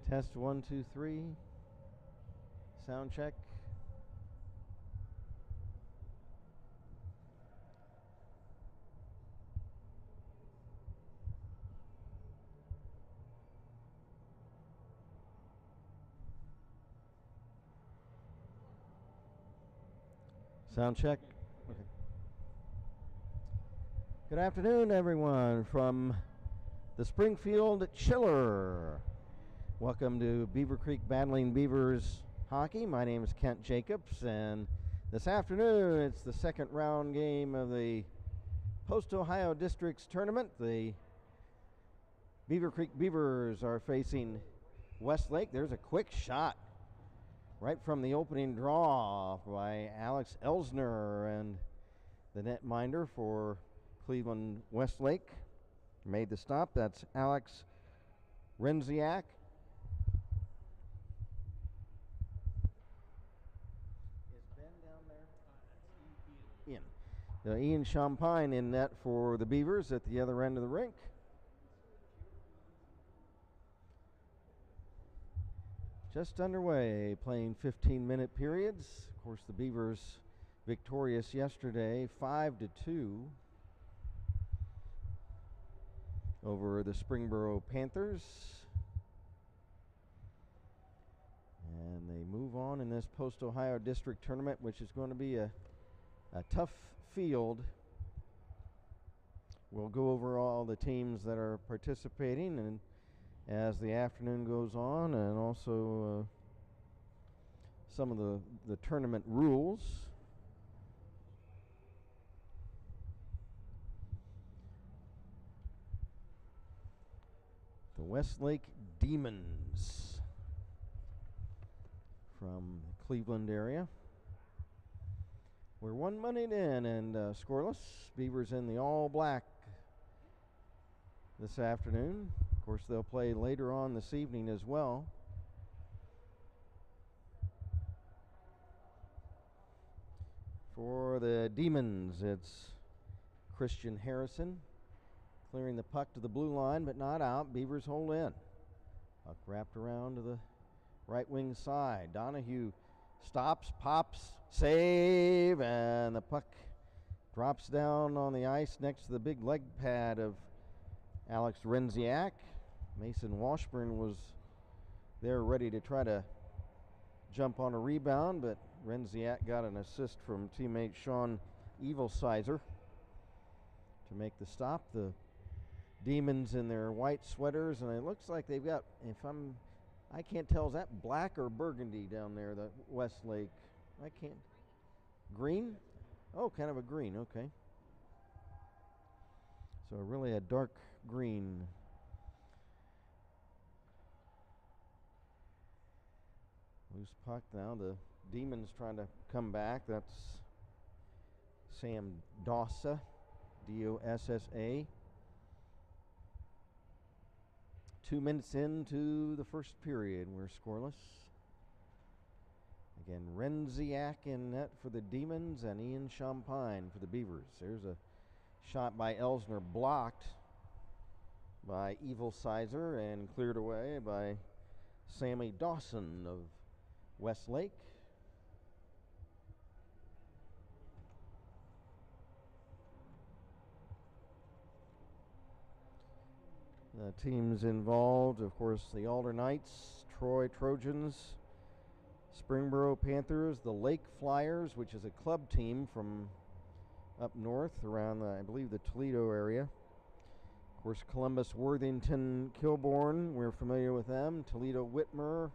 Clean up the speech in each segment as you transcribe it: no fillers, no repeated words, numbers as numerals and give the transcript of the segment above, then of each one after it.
Test 1, 2, 3. Sound check. Sound check. Okay. Good afternoon, everyone, from the Springfield Chiller. Welcome to Beavercreek Battling Beavers Hockey. My name is Kent Jacobs, and this afternoon it's the second round game of the Post-Ohio Districts Tournament. The Beavercreek Beavers are facing Westlake. There's a quick shot right from the opening draw by Alex Elsner, and the netminder for Cleveland Westlake made the stop. That's Alex Renziak. Is Ben down there? Ian. Ian Champagne in net for the Beavers at the other end of the rink. Just underway, playing 15-minute periods. Of course, the Beavers victorious yesterday, 5-2 over the Springboro Panthers. And they move on in this Post-Ohio District Tournament, which is going to be a tough field. We'll go over all the teams that are participating and as the afternoon goes on, and also some of the tournament rules. The Westlake Demons from the Cleveland area. We're 1 minute in and scoreless. Beavers in the all black this afternoon. Of course, they'll play later on this evening as well. For the Demons, it's Christian Harrison clearing the puck to the blue line, but not out. Beavers hold in. Puck wrapped around to the right wing side. Donahue stops, pops, save, and the puck drops down on the ice next to the big leg pad of Alex Renziak. Mason Washburn was there ready to try to jump on a rebound, but Renziak got an assist from teammate Sean Evilsizer to make the stop. The Demons in their white sweaters, and it looks like they've got, I can't tell, is that black or burgundy down there, the Westlake? I can't. Green? Oh, kind of a green, okay. So really a dark green. Loose puck now. The Demons trying to come back. That's Sam Dossa, D-O-S-S-A. 2 minutes into the first period. We're scoreless. Again, Renziak in net for the Demons and Ian Champagne for the Beavers. There's a shot by Elsner, blocked by Evilsizer and cleared away by Sammy Dawson of Westlake. The teams involved, of course, the Alder Knights, Troy Trojans, Springboro Panthers, the Lake Flyers, which is a club team from up north around, I believe, the Toledo area. Of course, Columbus, Worthington, Kilbourne, we're familiar with them. Toledo, Whitmer.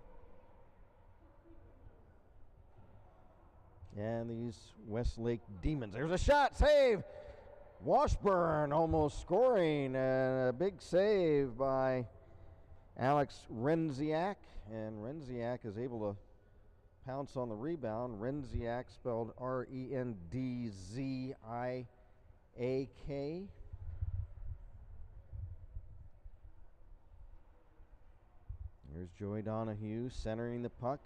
And these Westlake Demons. There's a shot, save! Washburn almost scoring, and a big save by Alex Renziak. And Renziak is able to pounce on the rebound. Renziak, spelled R-E-N-D-Z-I-A-K. Here's Joey Donahue centering the puck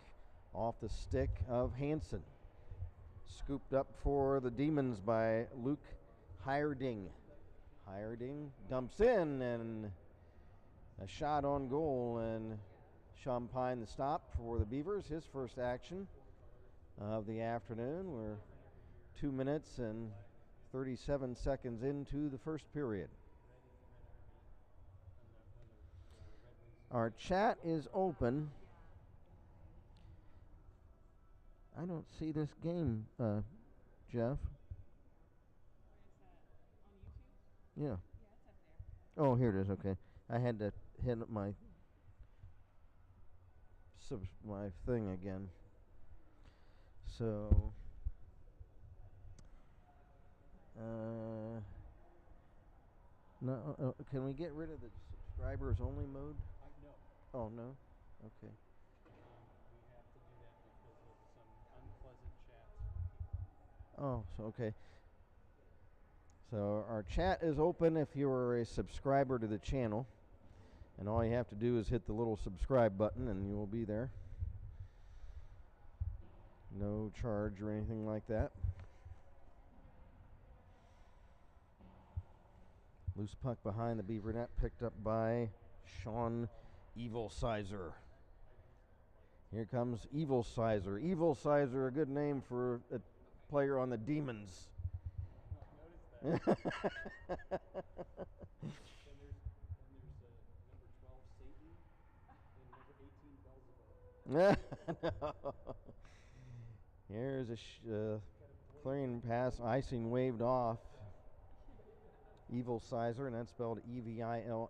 off the stick of Hansen. Scooped up for the Demons by Luke Hierding. Hierding dumps in, and a shot on goal, and Sean Pine the stop for the Beavers, his first action of the afternoon. We're 2 minutes and 37 seconds into the first period. Our chat is open. I don't see this game, Jeff. Yeah. Oh, here it is. Okay, I had to hit my thing again. So, no. Can we get rid of the subscribers only mode? No. Oh no. Okay. We have to do that because of some unpleasant chats from people. Oh, so okay. So our chat is open if you are a subscriber to the channel, and all you have to do is hit the little subscribe button and you will be there. No charge or anything like that. Loose puck behind the Beaver net, picked up by Sean Evil Sizer. Here comes Evil Sizer. Evil Sizer, a good name for a player on the Demons. I noticed that. And there's number 12 Satan and number 18 Beelzebub. No. Here's a clearing pass, icing waved off. Evil Sizer, and that's spelled Evilsizer.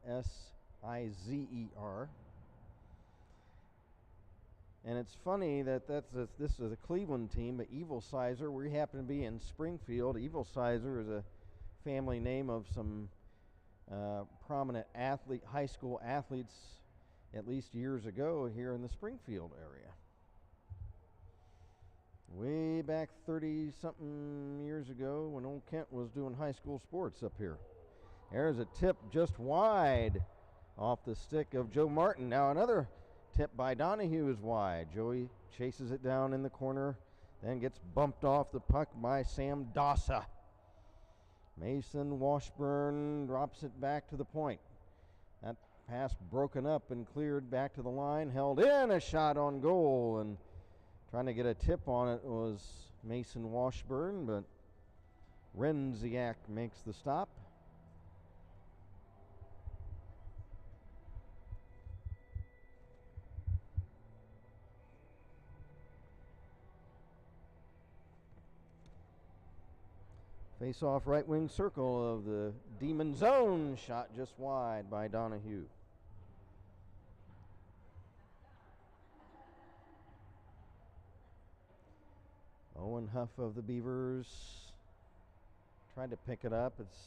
And it's funny that this is a Cleveland team, but Evil Sizer, we happen to be in Springfield. Evil Sizer is a family name of some prominent high school athletes, at least years ago, here in the Springfield area. Way back 30-something years ago when old Kent was doing high school sports up here. There's a tip just wide off the stick of Joe Martin. Now another tip by Donahue is wide. Joey chases it down in the corner, then gets bumped off the puck by Sam Dassa. Mason Washburn drops it back to the point. That pass broken up and cleared back to the line, held in, a shot on goal, and trying to get a tip on it was Mason Washburn, but Renziak makes the stop. Face-off right wing circle of the Demon Zone, shot just wide by Donahue. Owen Huff of the Beavers tried to pick it up. It's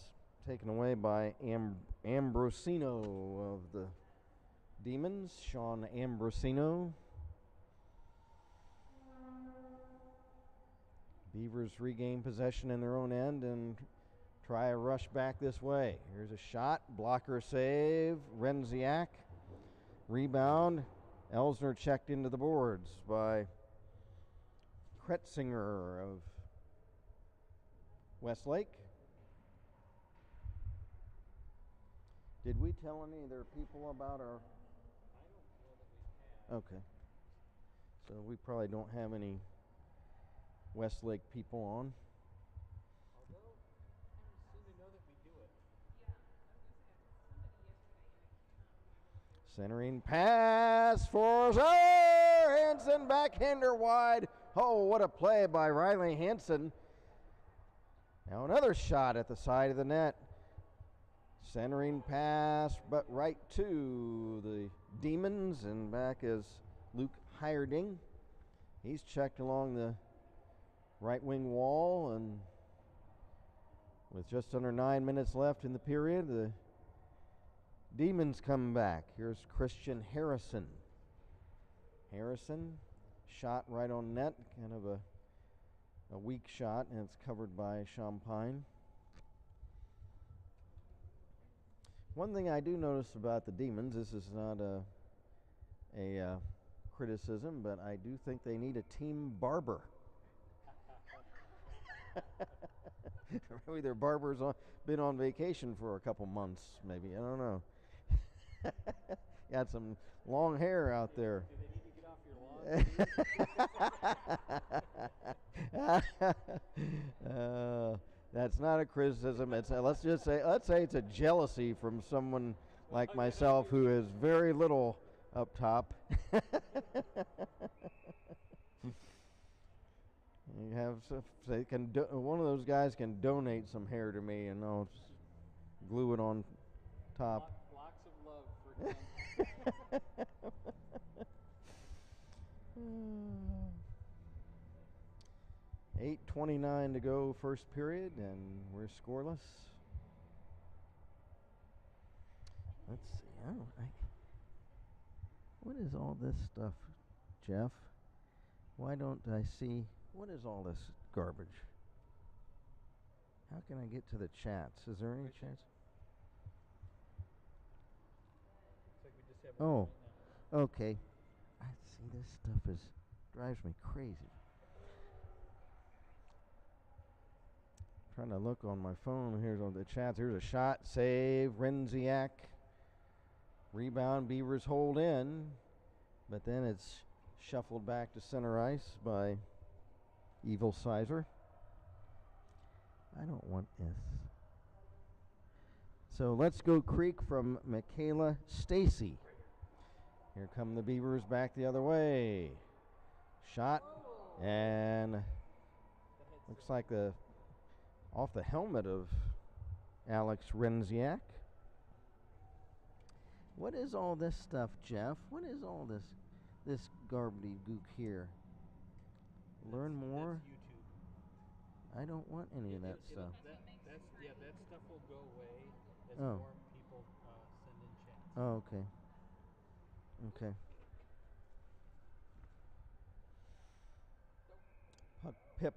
taken away by Ambrosino of the Demons, Sean Ambrosino. Beavers regain possession in their own end and try a rush back this way. Here's a shot, blocker save, Renziak. Rebound, Elsner checked into the boards by Kretzinger of Westlake. Did we tell any of their people about our... I don't know that we have. Okay. So we probably don't have any Westlake people on. Although, I seem to know that we do it. Yeah, I was going to say, somebody yesterday, and I cannot remember. Centering pass for Hansen, backhander wide. Oh, what a play by Riley Hansen. Now another shot at the side of the net. Centering pass, but right to the Demons, and back is Luke Hierding. He's checked along the right wing wall, and with just under 9 minutes left in the period, the Demons come back. Here's Christian Harrison. Harrison, shot right on net, kind of a weak shot, and it's covered by Champagne. One thing I do notice about the Demons, this is not a criticism, but I do think they need a team barber. Maybe their barber's been on vacation for a couple months, maybe. I don't know. Got some long hair out there. Do they need to get off your lawn? That's not a criticism. It's let's say it's a jealousy from someone like myself who is very little up top. You have they can one of those guys can donate some hair to me, and I'll just glue it on top. Lots of love for Ken. 8:29 to go, first period, and we're scoreless. Let's see. What is all this stuff, Jeff? Why don't I see? What is all this garbage? How can I get to the chats? Is there any chance? Looks like we just have one Oh, right now. okay. I see this stuff drives me crazy. Trying to look on my phone. Here's all the chats. Here's a shot, save, Renziak. Rebound, Beavers hold in, but then it's shuffled back to center ice by Evil Sizer. I don't want this. So let's go Creek from Michaela Stacy. Here come the Beavers back the other way. Shot, and looks like off the helmet of Alex Renziak. What is all this stuff, Jeff? What is all this gook here? Learn more? That's YouTube. I don't want any of that stuff. That stuff will go away as Oh. more people send in chats. Oh, okay. Okay. Puck Pip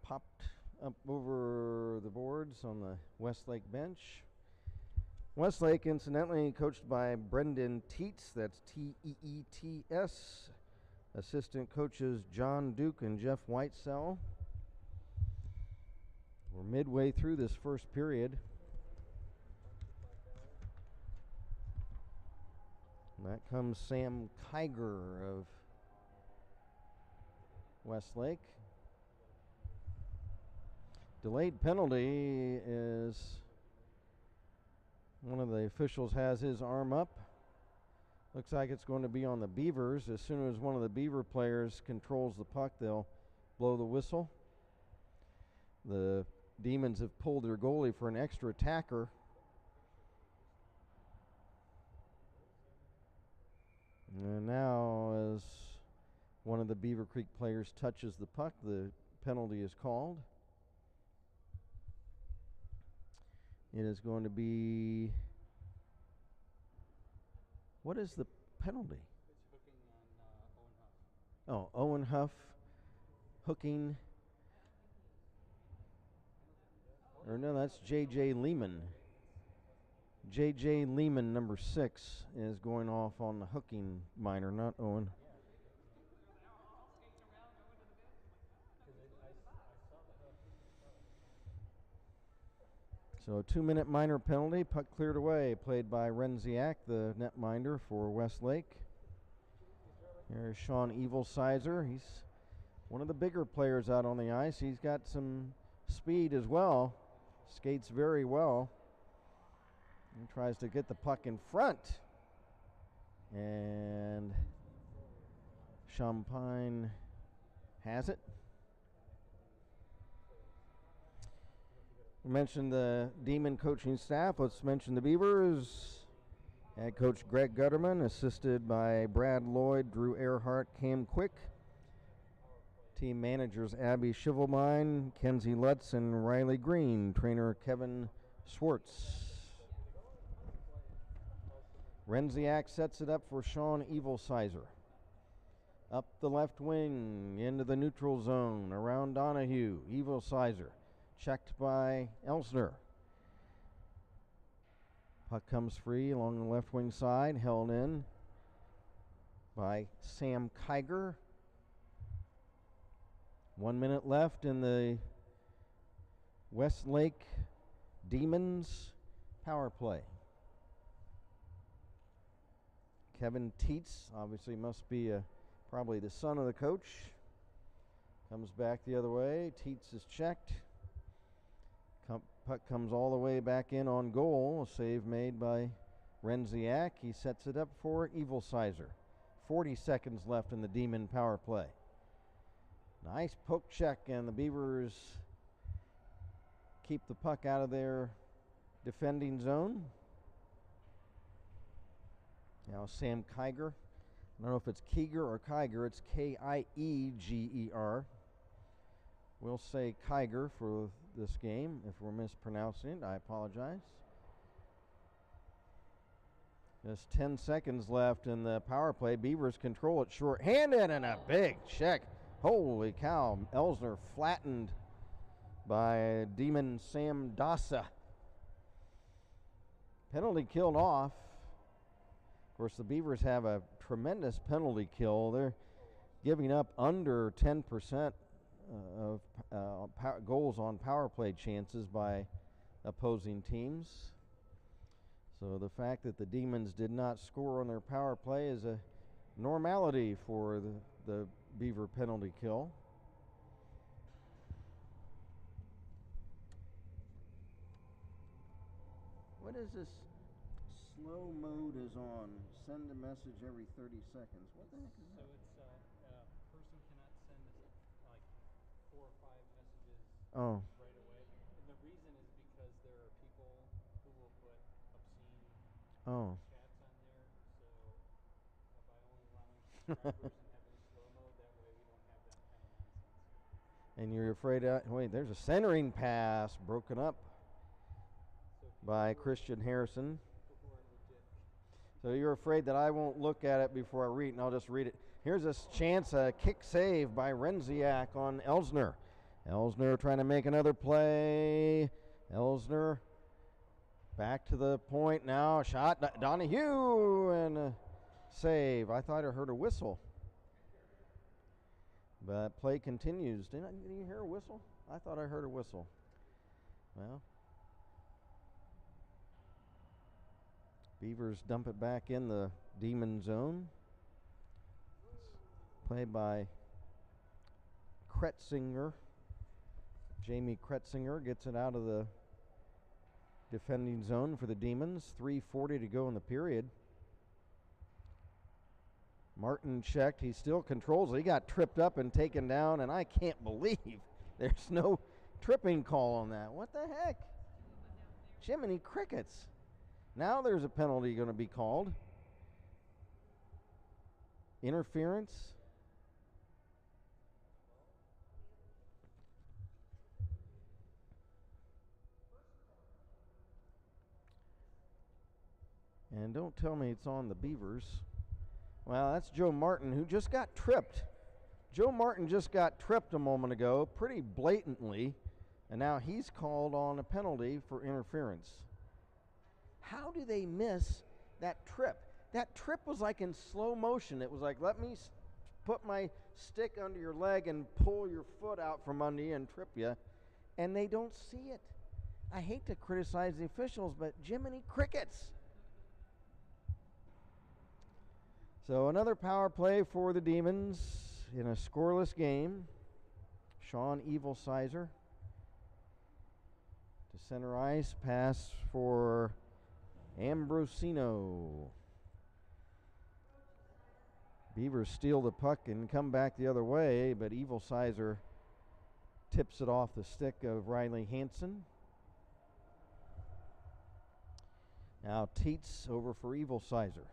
popped up over the boards on the Westlake bench. Westlake, incidentally, coached by Brendan Teets. That's Teets. Assistant coaches John Duke and Jeff Whitesell. We're midway through this first period. And that comes Sam Kiger of Westlake. Delayed penalty is one of the officials has his arm up. Looks like it's going to be on the Beavers. As soon as one of the Beaver players controls the puck, they'll blow the whistle. The Demons have pulled their goalie for an extra attacker. And now, as one of the Beavercreek players touches the puck, the penalty is called. It is going to be, what is the penalty? It's hooking on Owen Huff. Oh, Owen Huff hooking. Or no, that's J.J. Lehman. J.J. Lehman, number 6, is going off on the hooking minor, not Owen. So a 2-minute minor penalty, puck cleared away, played by Renziak, the netminder for Westlake. Here's Sean Evil Sizer. He's one of the bigger players out on the ice. He's got some speed as well, skates very well. He tries to get the puck in front. And Champagne has it. We mentioned the Demon coaching staff. Let's mention the Beavers. Head coach Greg Gutterman, assisted by Brad Lloyd, Drew Earhart, Cam Quick. Team managers Abby Shivelbein, Kenzie Lutz, and Riley Green. Trainer Kevin Swartz. Renziak sets it up for Sean Evil Sizer. Up the left wing, into the neutral zone, around Donahue. Evil Sizer. Checked by Elsner. Puck comes free along the left wing side, held in by Sam Kiger. 1 minute left in the Westlake Demons power play. Kevin Teets, obviously must be probably the son of the coach. Comes back the other way. Teets is checked. Puck comes all the way back in on goal. A save made by Renziak. He sets it up for Evil Sizer. 40 seconds left in the Demon power play. Nice poke check, and the Beavers keep the puck out of their defending zone. Now Sam Kiger. I don't know if it's Kiger or Kiger. It's Kieger. We'll say Kiger for this game. If we're mispronouncing it, I apologize. Just 10 seconds left in the power play. Beavers control it short-handed, and a big check. Holy cow. Elsner flattened by Demon Sam Dasa. Penalty killed off. Of course, the Beavers have a tremendous penalty kill. They're giving up under 10% of goals on power play chances by opposing teams. So the fact that the Demons did not score on their power play is a normality for the Beaver penalty kill. What is this? Slow mode is on. Send a message every 30 seconds. What the heck is that? So it's a person cannot send like 4 or 5 messages Oh. right away. And the reason is because there are people who will put obscene Oh. chats on there. So by only allowing subscribers and having slow mode, that way we don't have that kind of nonsense. And you're afraid wait, there's a centering pass broken up So by Christian Harrison. people who are legit. So you're afraid that I won't look at it before I read it, and I'll just read it. Here's a chance, a kick save by Renziak on Elsner. Elsner trying to make another play. Elsner back to the point now. Shot, Donahue, and a save. I thought I heard a whistle. But play continues. Did you hear a whistle? I thought I heard a whistle. Well, Beavers dump it back in the Demon zone. Play by Kretzinger. Jamie Kretzinger gets it out of the defending zone for the Demons. 3:40 to go in the period. Martin checked. He still controls it. He got tripped up and taken down, and I can't believe there's no tripping call on that. What the heck? Jiminy crickets. Now there's a penalty going to be called. Interference. And don't tell me it's on the Beavers. Well, that's Joe Martin, who just got tripped. Joe Martin just got tripped a moment ago, pretty blatantly, and now he's called on a penalty for interference. How do they miss that trip? That trip was like in slow motion. It was like, let me put my stick under your leg and pull your foot out from under you and trip you, and they don't see it. I hate to criticize the officials, but Jiminy crickets. So another power play for the Demons in a scoreless game. Sean Evil Sizer to center ice. Pass for Ambrosino. Beavers steal the puck and come back the other way, but Evil Sizer tips it off the stick of Riley Hansen. Now Teets over for Evil Sizer.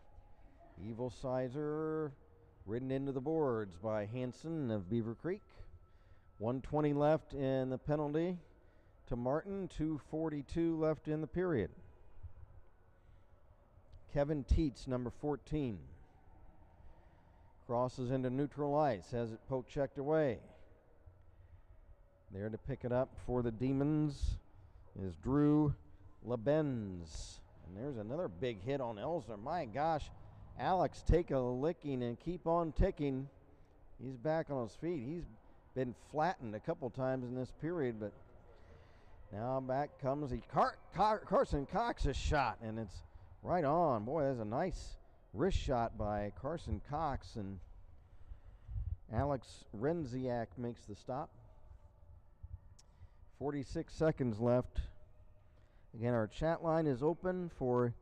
Evil Sizer ridden into the boards by Hansen of Beavercreek. 1:20 left in the penalty to Martin. 2:42 left in the period. Kevin Teets, number 14. Crosses into neutral ice. Has it poke checked away. There to pick it up for the Demons is Drew Lebenz. And there's another big hit on Elsner. My gosh. Alex, take a licking and keep on ticking. He's back on his feet. He's been flattened a couple times in this period, but now back comes Carson Cox's shot, and it's right on. Boy, that's a nice Wrist shot by Carson Cox, and Alex Renziak makes the stop. 46 seconds left. Again, our chat line is open for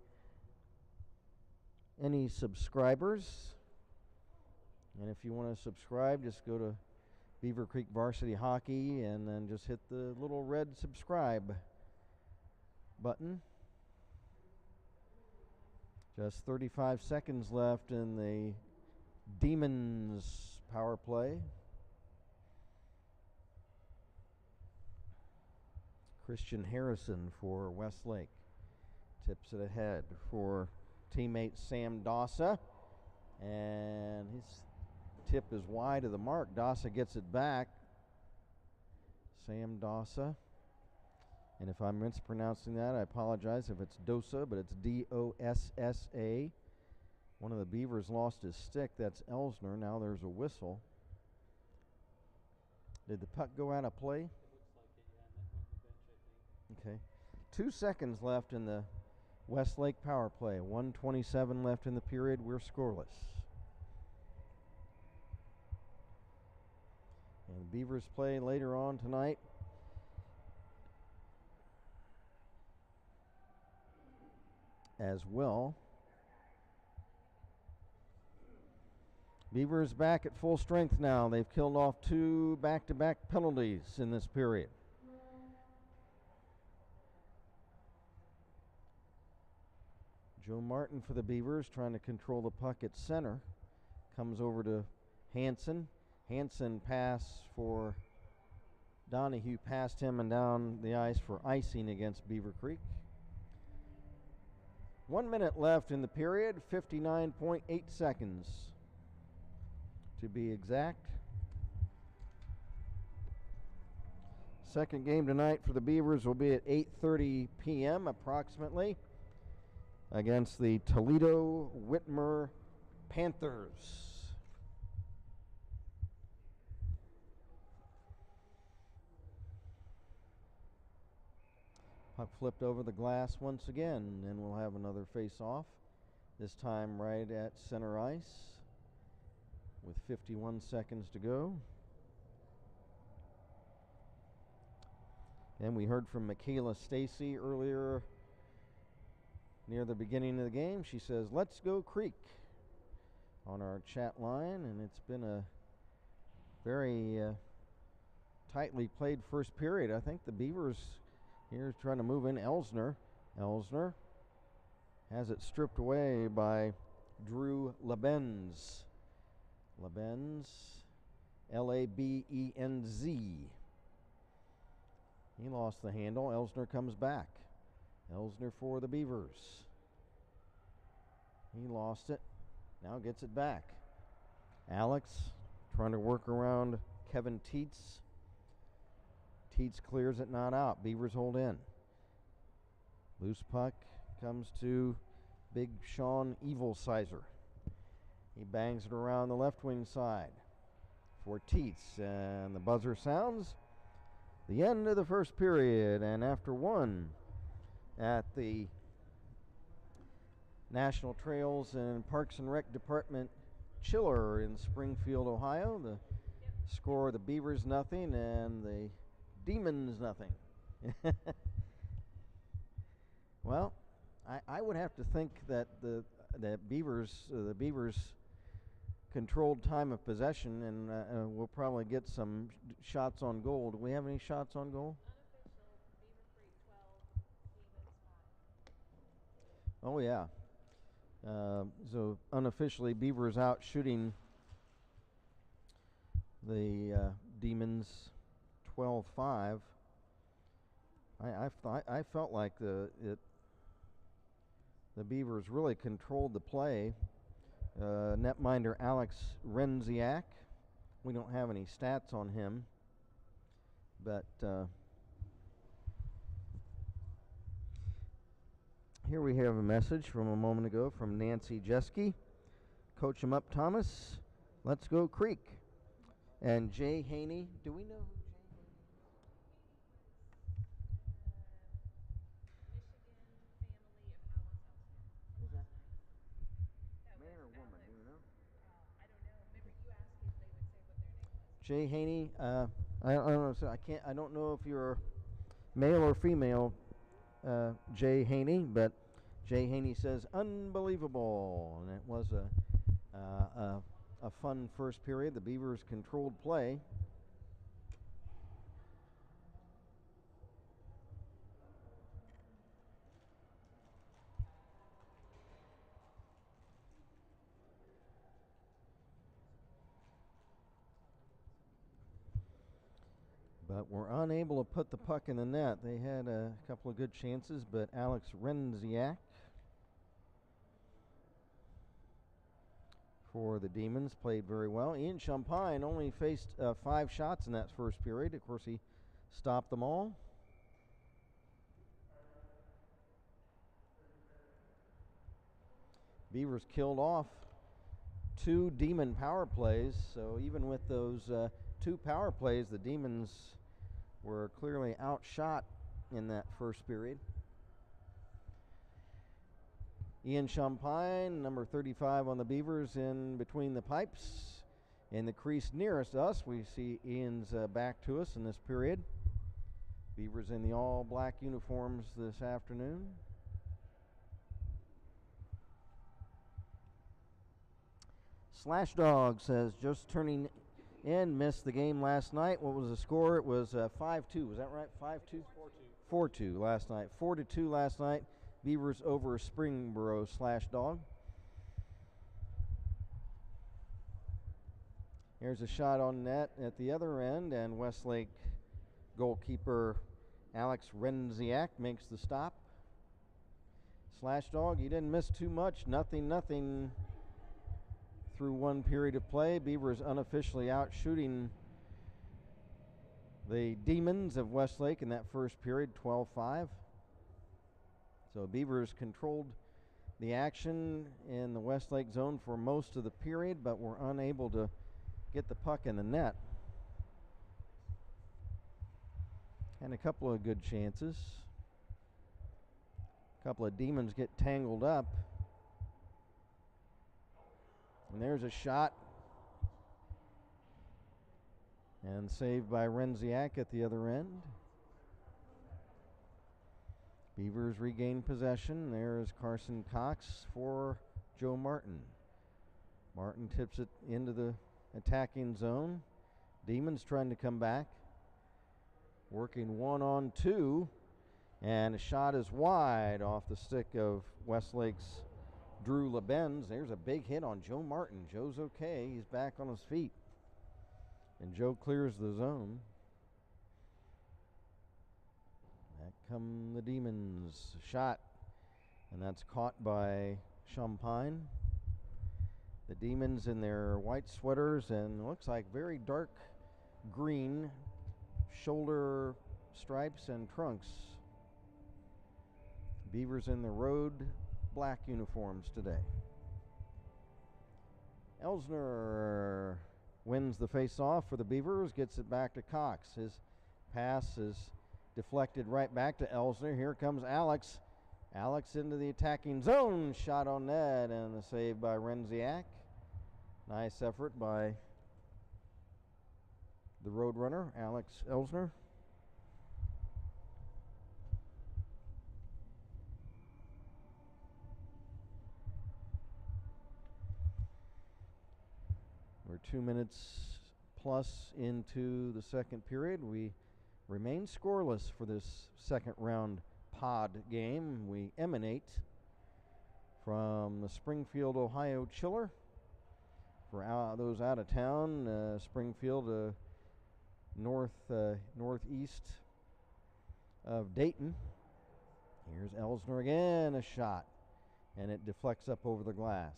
any subscribers. And if you want to subscribe, just go to Beavercreek Varsity Hockey and then just hit the little red subscribe button. Just 35 seconds left in the Demons power play. Christian Harrison for Westlake tips it ahead for teammate Sam Dawsa, and his tip is wide of the mark. Dawsa gets it back. Sam Dawsa. And if I'm mispronouncing that, I apologize if it's Dosa, but it's D-O-S-S-A. One of the Beavers lost his stick. That's Elsner. Now there's a whistle. Did the puck go out of play? It looks like it, yeah, and that went to the bench, I think. Okay. 2 seconds left in the Westlake power play. 1:27 left in the period. We're scoreless. And Beavers play later on tonight. As well. Beavers back at full strength now. They've killed off 2 back-to-back penalties in this period. Joe Martin for the Beavers trying to control the puck at center. Comes over to Hansen. Hansen pass for Donahue, past him and down the ice for icing against Beavercreek. 1 minute left in the period, 59.8 seconds to be exact. Second game tonight for the Beavers will be at 8:30 p.m. approximately against the Toledo Whitmer Panthers. Puck flipped over the glass once again, and we'll have another face-off, this time right at center ice with 51 seconds to go. And we heard from Michaela Stacy earlier near the beginning of the game. She says, "Let's go Creek," on our chat line, and it's been a very tightly played first period. I think the Beavers here trying to move in Elsner. Elsner has it stripped away by Drew Labenz. Labenz, L-A-B-E-N-Z. He lost the handle. Elsner comes back. Elsner for the Beavers. He lost it. Now gets it back. Alex trying to work around Kevin Teets. Teets clears it, not out. Beavers hold in. Loose puck comes to big Sean Evilsizer. He bangs it around the left wing side for Teets, and the buzzer sounds. The end of the first period, and after one at the National Trails and Parks and Rec Department chiller in Springfield, Ohio, the score, the Beavers nothing and the Demons nothing. Well, I would have to think that the Beavers controlled time of possession, and we'll probably get some shots on goal. Do we have any shots on goal? Unofficial, Beavercreek 12, Demons 5. Oh yeah. So unofficially, Beavers out shooting the Demons 12-5. I felt like the Beavers really controlled the play. Netminder Alex Renziak. We don't have any stats on him, but here we have a message from a moment ago from Nancy Jeske. Coach 'em up, Thomas. Let's go Creek. And Jay Haney. Do we know who Jay Haney Michigan family of Alice Elsner. is? Is that? That Jay Haney, I don't know. So I don't know if you're male or female, Jay Haney, but Jay Haney says unbelievable, and it was a fun first period. The Beavers controlled play. But were unable to put the puck in the net. They had a couple of good chances, but Alex Renziak for the Demons played very well. Ian Champagne only faced 5 shots in that first period. Of course, he stopped them all. Beavers killed off 2 Demon power plays, so even with those 2 power plays, the Demons were clearly outshot in that first period. Ian Champagne, number 35 on the Beavers, in between the pipes. In the crease nearest us, we see Ian's back to us in this period. Beavers in the all-black uniforms this afternoon. Slash Dog says, just turning in, missed the game last night. What was the score? It was 5-2. Was that right? 5-2? 4-2 last night. 4-2 last night. Beavers over Springboro. Slash Dog. Here's a shot on net at the other end, and Westlake goalkeeper Alex Renziak makes the stop. Slash Dog, you didn't miss too much. Nothing through one period of play. Beavers unofficially out shooting the Demons of Westlake in that first period, 12-5. So Beavers controlled the action in the Westlake zone for most of the period, but were unable to get the puck in the net. And a couple of good chances. A couple of Demons get tangled up. And there's a shot. And saved by Renziak at the other end. Beavers regain possession. There's Carson Cox for Joe Martin. Martin tips it into the attacking zone. Demons trying to come back. Working 1-on-2. And a shot is wide off the stick of Westlake's Drew LeBenz. There's a big hit on Joe Martin. Joe's okay. He's back on his feet. And Joe clears the zone. Back come the Demons. Shot. And that's caught by Champagne. The Demons in their white sweaters and looks like very dark green shoulder stripes and trunks. Beavers in the road black uniforms today. Elsner wins the face-off for the Beavers, gets it back to Cox. His pass is deflected right back to Elsner. Here comes Alex. Alex into the attacking zone. Shot on net and a save by Renziak. Nice effort by the Roadrunner, Alex Elsner. We're 2 minutes plus into the second period. We remain scoreless for this second round pod game. We emanate from the Springfield, Ohio chiller. For those out of town, Springfield, northeast of Dayton. Here's Elsner again, a shot, and it deflects up over the glass.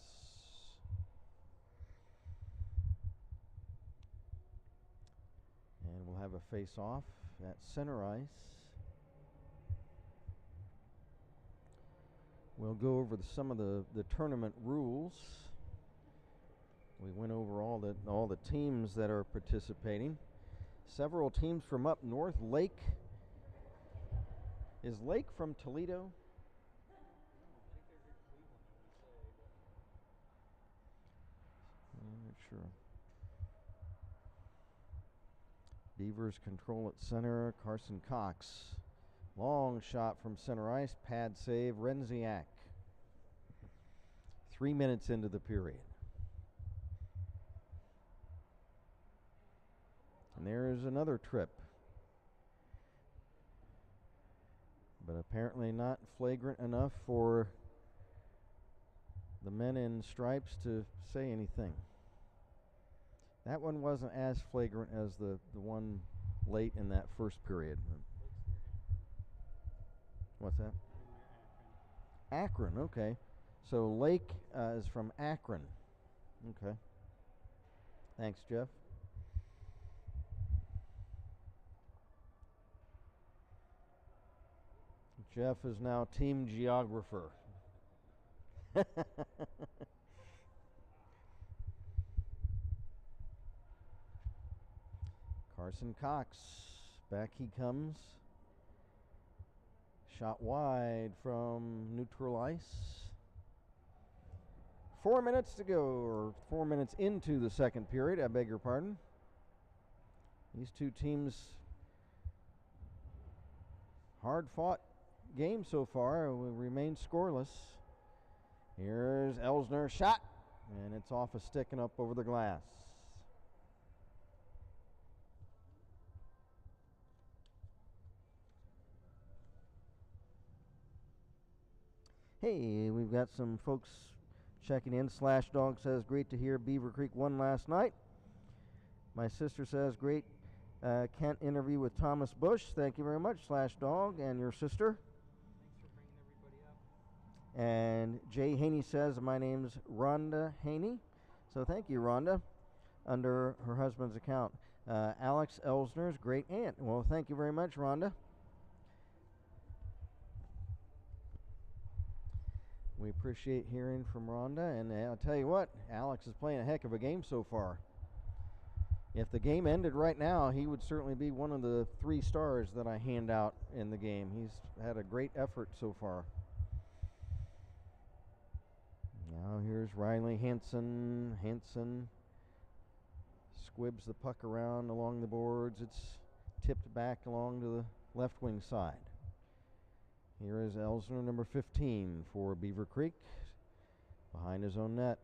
And we'll have a face-off at center ice. We'll go over some of the tournament rules. We went over all the teams that are participating. Several teams from up north. Lake. Is Lake from Toledo? I'm not sure. Beavers control at center. Carson Cox. Long shot from center ice. Pad save. Renziak. 3 minutes into the period. And there's another trip. But apparently not flagrant enough for the men in stripes to say anything. That one wasn't as flagrant as the one late in that first period. What's that? Akron, okay. So Lake is from Akron. Okay. Thanks, Jeff. Jeff is now team geographer. Carson Cox, back he comes. Shot wide from neutral ice. 4 minutes to go, or 4 minutes into the second period, I beg your pardon. These two teams, hard fought game so far, will remain scoreless. Here's Elsner shot, and it's off a stick and up over the glass. Hey, we've got some folks checking in. Slash Dog says, great to hear Beavercreek won last night. My sister says, great Kent interview with Thomas Bush. Thank you very much, Slash Dog, and your sister. Thanks for bringing everybody up. And Jay Haney says, my name's Rhonda Haney. So thank you, Rhonda, under her husband's account. Alex Elsner's great aunt. Well, thank you very much, Rhonda. We appreciate hearing from Rhonda, and I'll tell you what, Alex is playing a heck of a game so far. If the game ended right now, he would certainly be one of the 3 stars that I hand out in the game. He's had a great effort so far. Now here's Riley Hansen. Hansen squibs the puck around along the boards. It's tipped back along to the left wing side. Here is Elsner, number 15 for Beavercreek, behind his own net.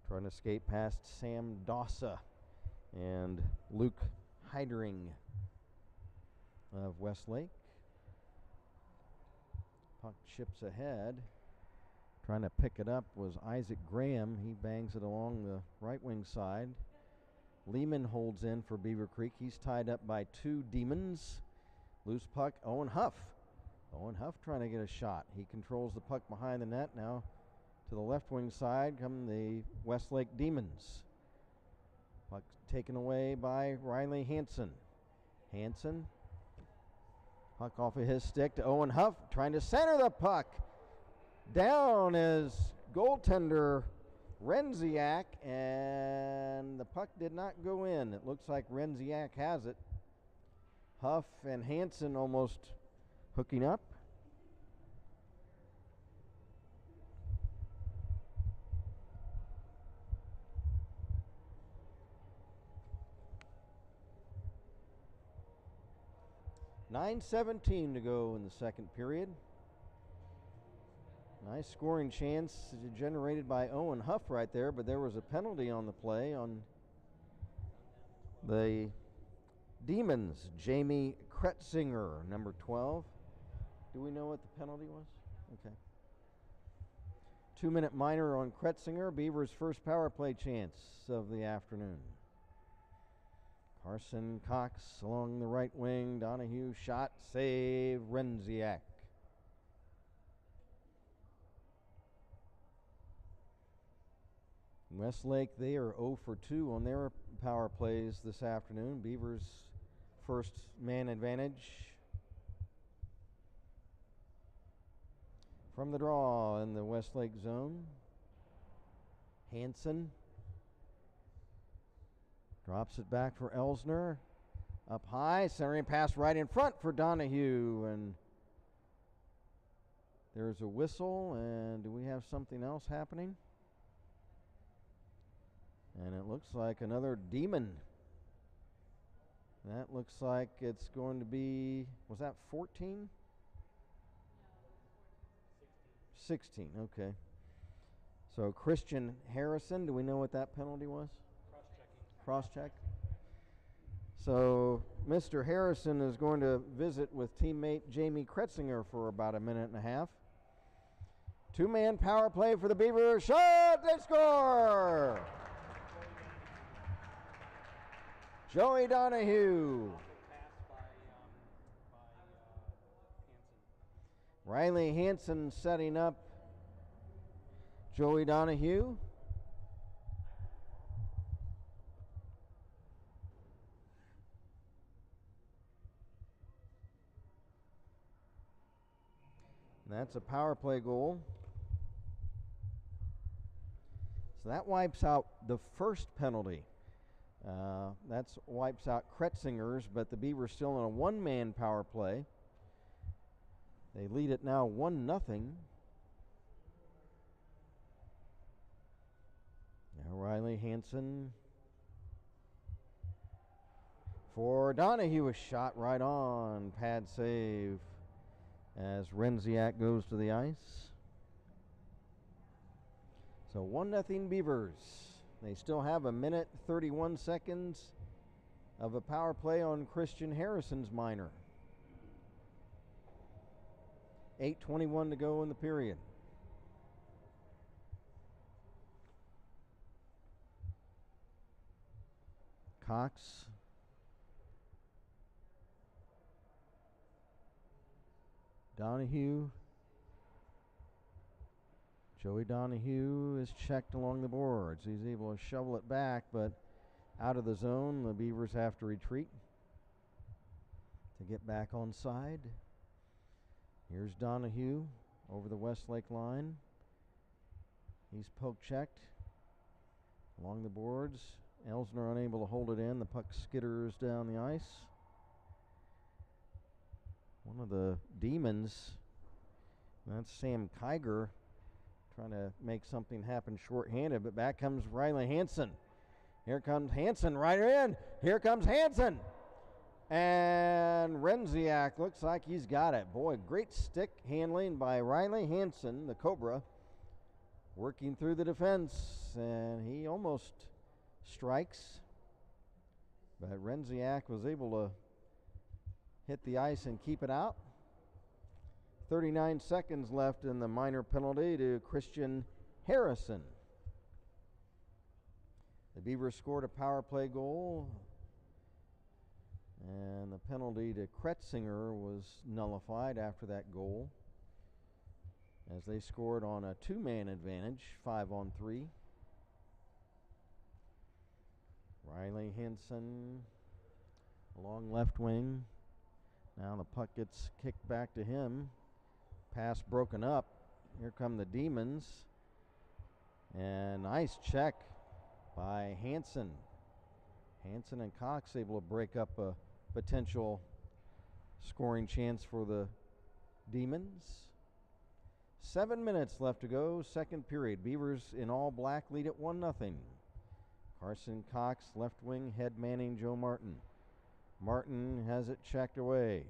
Trying to skate past Sam Dossa and Luke Heidering of Westlake. Puck chips ahead. Trying to pick it up was Isaac Graham. He bangs it along the right wing side. Lehman holds in for Beavercreek. He's tied up by 2 demons. Loose puck, Owen Huff. Owen Huff trying to get a shot. He controls the puck behind the net. Now to the left wing side come the Westlake Demons. Puck taken away by Riley Hansen. Hansen, puck off of his stick to Owen Huff, trying to center the puck. Down is goaltender Renziak, and the puck did not go in. It looks like Renziak has it. Huff and Hansen almost hooking up. .9:17 to go in the second period. Nice scoring chance generated by Owen Huff right there, but there was a penalty on the play on the Demons. Jamie Kretzinger, number 12. Do we know what the penalty was? Okay. 2-minute minor on Kretzinger, Beavers' first power play chance of the afternoon. Carson Cox along the right wing. Donahue shot, save, Renziak. Westlake, they are 0 for 2 on their power plays this afternoon. Beavers' first man advantage. From the draw in the Westlake zone. Hansen drops it back for Elsner. Up high, centering pass right in front for Donahue. And there's a whistle, and do we have something else happening? And it looks like another demon That looks like it's going to be, was that 14? 16, okay. So Christian Harrison, do we know what that penalty was? Cross-checking. Cross-check. So Mr. Harrison is going to visit with teammate Jamie Kretzinger for about a minute and a half. Two-man power play for the Beavers. Shot, they score! Joey Donahue. Pass by Hanson. Riley Hanson setting up Joey Donahue. That's a power play goal. So that wipes out the first penalty. That wipes out Kretzinger's, but the Beavers still in a one-man power play. They lead it now 1-0. Now Riley Hanson for Donahue, a shot right on. Pad save as Renziak goes to the ice. So 1-0 Beavers. They still have a minute 31 seconds of a power play on Christian Harrison's minor. 8:21 to go in the period. Cox. Donahue. Joey Donahue is checked along the boards. He's able to shovel it back, but out of the zone. The Beavers have to retreat to get back on side. Here's Donahue over the Westlake line. He's poke checked along the boards. Elsner unable to hold it in. The puck skitters down the ice. One of the demons, that's Sam Kiger, trying to make something happen shorthanded, but back comes Riley Hanson. Here comes Hanson right in. Here comes Hanson. And Renziak looks like he's got it. Boy, great stick handling by Riley Hanson, the Cobra, working through the defense, and he almost strikes. But Renziak was able to hit the ice and keep it out. 39 seconds left in the minor penalty to Christian Harrison. The Beavers scored a power play goal, and the penalty to Kretzinger was nullified after that goal as they scored on a two-man advantage, 5-on-3. Riley Hanson along left wing. Now the puck gets kicked back to him. Pass broken up. Here come the Demons. And nice check by Hanson. Hanson and Cox able to break up a potential scoring chance for the Demons. 7 minutes left to go, second period. Beavers in all black lead at 1-0. Carson Cox, left wing, head manning Joe Martin. Martin has it checked away.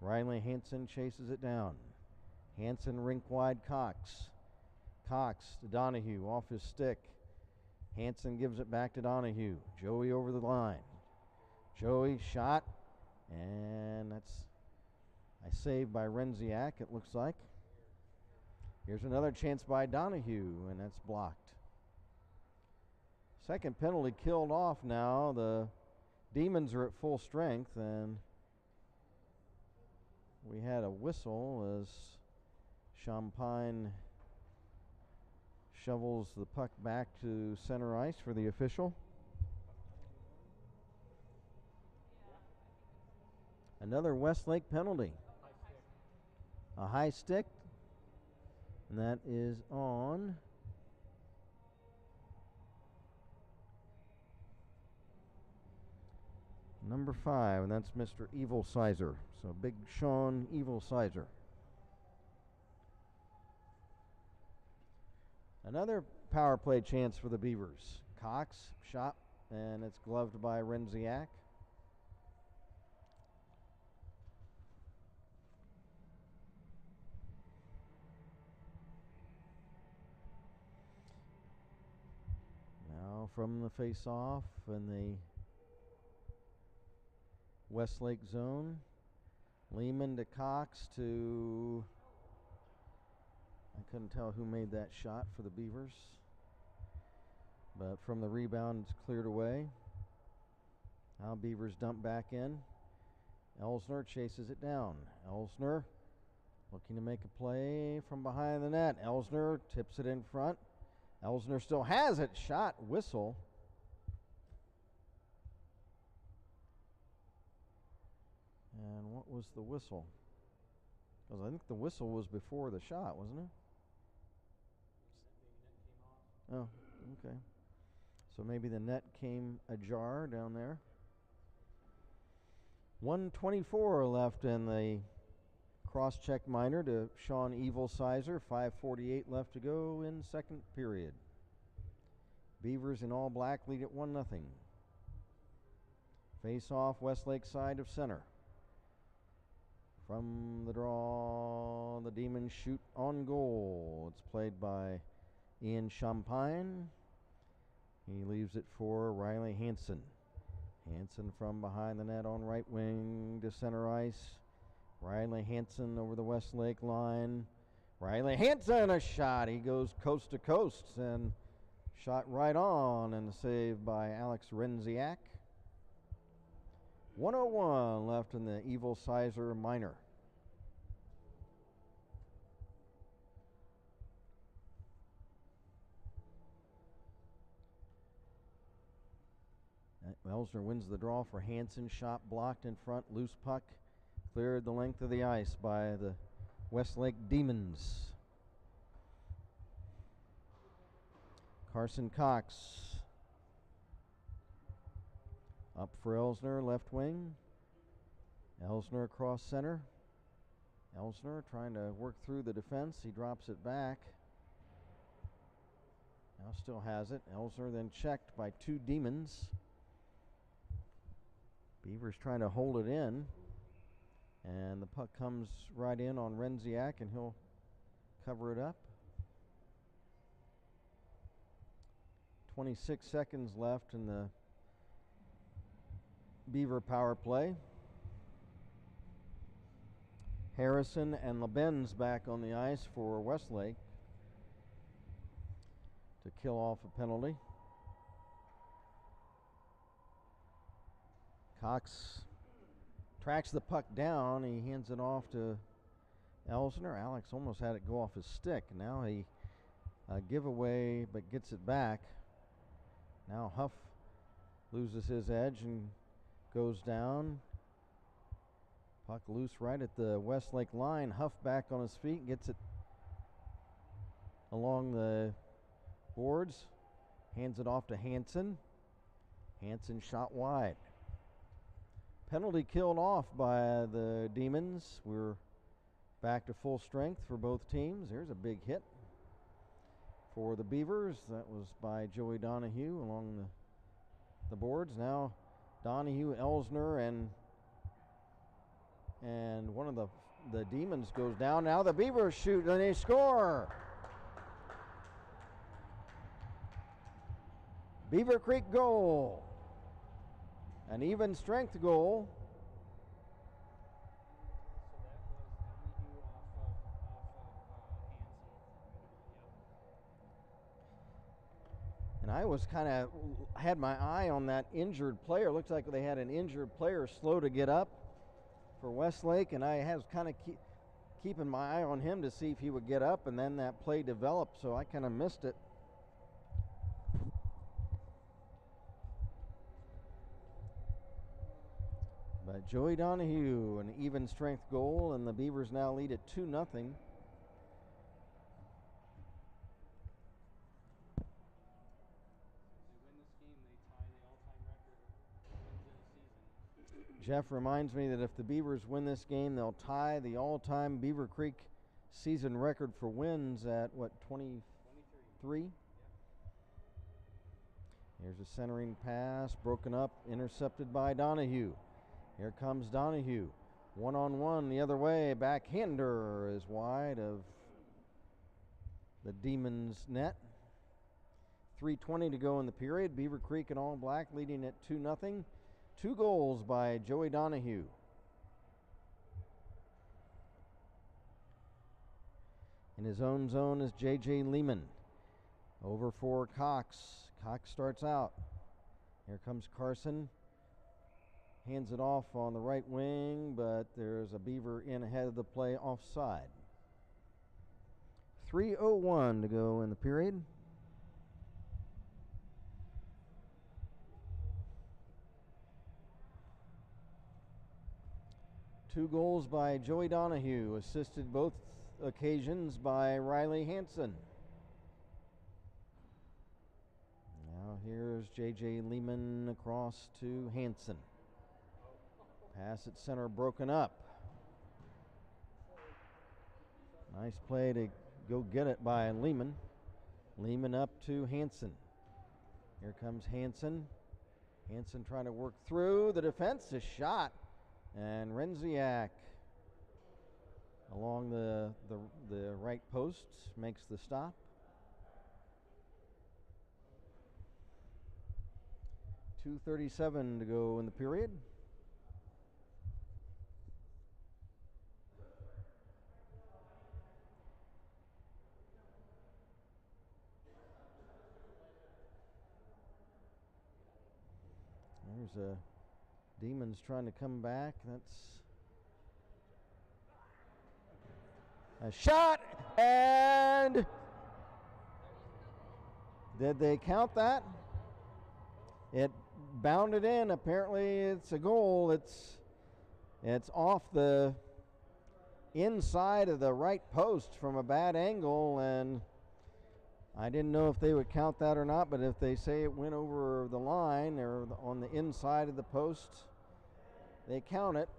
Riley Hanson chases it down. Hanson rink wide Cox. Cox to Donahue off his stick. Hanson gives it back to Donahue. Joey over the line. Joey shot, and that's a save by Renziak, it looks like. Here's another chance by Donahue, and that's blocked. Second penalty killed off now. The Demons are at full strength, and we had a whistle as Champagne shovels the puck back to center ice for the official. Another Westlake penalty. A high stick, and that is on number 5, and that's Mr. Evil Sizer. So Big Sean Evil Sizer. Another power play chance for the Beavers. Cox shot, and it's gloved by Renziak. from the face-off in the Westlake zone. Lehman to Cox to... I couldn't tell who made that shot for the Beavers. But from the rebound, it's cleared away. Now Beavers dump back in. Elsner chases it down. Elsner looking to make a play from behind the net. Elsner tips it in front. Elsner still has it. Shot, whistle. And what was the whistle? Because I think the whistle was before the shot, wasn't it? Oh, okay. So maybe the net came ajar down there. 1:24 left in the cross-check minor to Sean Evil Sizer. 5:48 left to go in second period. Beavers in all black lead at 1-0. Face off Westlake side of center. From the draw, the Demons shoot on goal. It's played by Ian Champagne. He leaves it for Riley Hansen. Hansen from behind the net on right wing to center ice. Riley Hansen over the Westlake line. Riley Hansen, a shot. He goes coast to coast and shot right on, and a save by Alex Renziak. 1:01 left in the Evil Sizer minor. Elsner wins the draw for Hansen. Shot blocked in front. Loose puck cleared the length of the ice by the Westlake Demons. Carson Cox up for Elsner, left wing. Elsner across center. Elsner trying to work through the defense. He drops it back. Now still has it. Elsner then checked by two Demons. Beavers trying to hold it in. And the puck comes right in on Renziak, and he'll cover it up. 26 seconds left in the Beaver power play. Harrison and LeBen's back on the ice for Westlake to kill off a penalty. Cox tracks the puck down. He hands it off to Elsner. Alex almost had it go off his stick. Now he giveaway but gets it back. Now Huff loses his edge and goes down. Puck loose right at the Westlake line. Huff back on his feet, gets it along the boards, hands it off to Hansen. Hansen shot wide. Penalty killed off by the Demons. We're back to full strength for both teams. There's a big hit for the Beavers. That was by Joey Donahue along the boards. Now Donahue, Elsner, and one of the Demons goes down. Now the Beavers shoot and they score. Beavercreek goal. An even strength goal. And I was kind of had my eye on that injured player. Looks like they had an injured player slow to get up for Westlake, and I was kind of keeping my eye on him to see if he would get up, and then that play developed, so I kind of missed it. But Joey Donahue, an even strength goal, and the Beavers now lead at 2-0. If they win this game, they tie the all-time record for wins in a season. Jeff reminds me that if the Beavers win this game, they'll tie the all-time Beavercreek season record for wins at, what, 23? Yep. Here's a centering pass, broken up, intercepted by Donahue. Here comes Donahue. One-on-one the other way. Backhander is wide of the Demons' net. 3:20 to go in the period. Beavercreek and All Black leading at 2-0. 2 goals by Joey Donahue. In his own zone is J.J. Lehman. Over for Cox. Cox starts out. Here comes Carson. Hands it off on the right wing, but there's a Beaver in ahead of the play offside. 3:01 to go in the period. Two goals by Joey Donahue, assisted both occasions by Riley Hansen. Now here's J.J. Lehman across to Hansen. Pass at center broken up. Nice play to go get it by Lehman. Lehman up to Hansen. Here comes Hansen. Hansen trying to work through the defense. A shot. And Renziak along the right post makes the stop. .237 to go in the period. There's a Demons trying to come back. That's a shot, and did they count that? It bounded in. Apparently it's a goal. It's off the inside of the right post from a bad angle, and I didn't know if they would count that or not, but if they say it went over the line or on the inside of the post, they count it.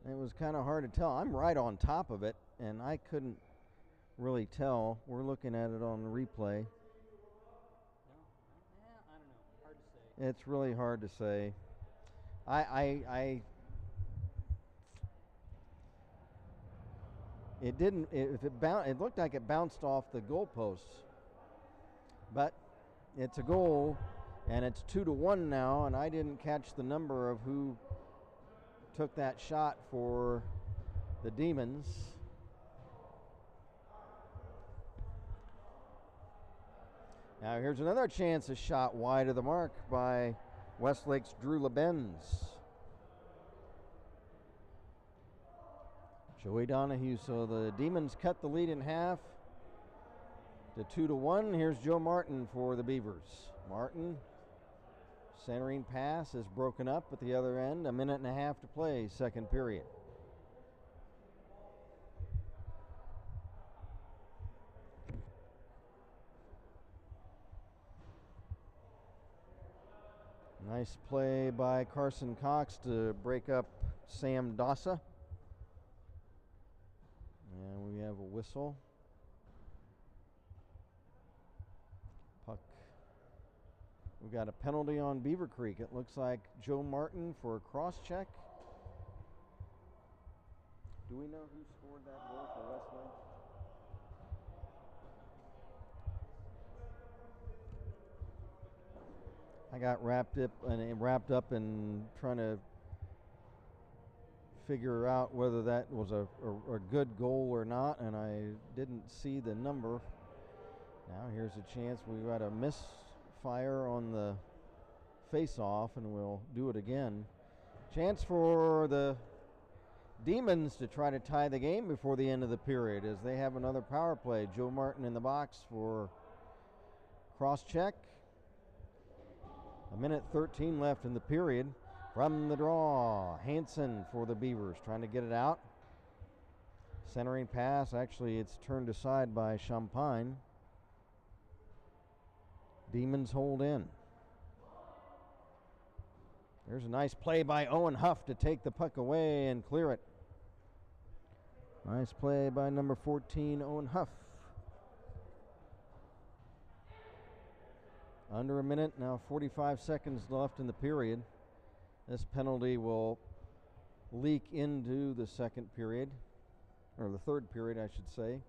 It was kind of hard to tell. I'm right on top of it, and I couldn't really tell. We're looking at it on the replay. I don't know. Hard to say. It's really hard to say. It didn't. It looked like it bounced off the goalposts, but it's a goal, and it's 2-1 now. And I didn't catch the number of who took that shot for the Demons. Now here's another chance, a shot wide of the mark by Westlake's Drew LeBenz. Joey Donahue, so the Demons cut the lead in half to 2-1. Here's Joe Martin for the Beavers. Martin, centering pass is broken up at the other end. 1.5 minutes to play, second period. Nice play by Carson Cox to break up Sam Dassa. And we have a whistle. Puck. We've got a penalty on Beavercreek. It looks like Joe Martin for a cross check. Do we know who scored that goal for Westlake? I got wrapped up in trying to figure out whether that was a good goal or not, and I didn't see the number. Now here's a chance. We've got a misfire on the face-off, and we'll do it again. Chance for the Demons to try to tie the game before the end of the period as they have another power play. Joe Martin in the box for cross-check. 1:13 left in the period. From the draw, Hansen for the Beavers, trying to get it out. Centering pass, actually it's turned aside by Champagne. Demons hold in. There's a nice play by Owen Huff to take the puck away and clear it. Nice play by number 14, Owen Huff. Under a minute, now 45 seconds left in the period. This penalty will leak into the second period, or the third period, I should say.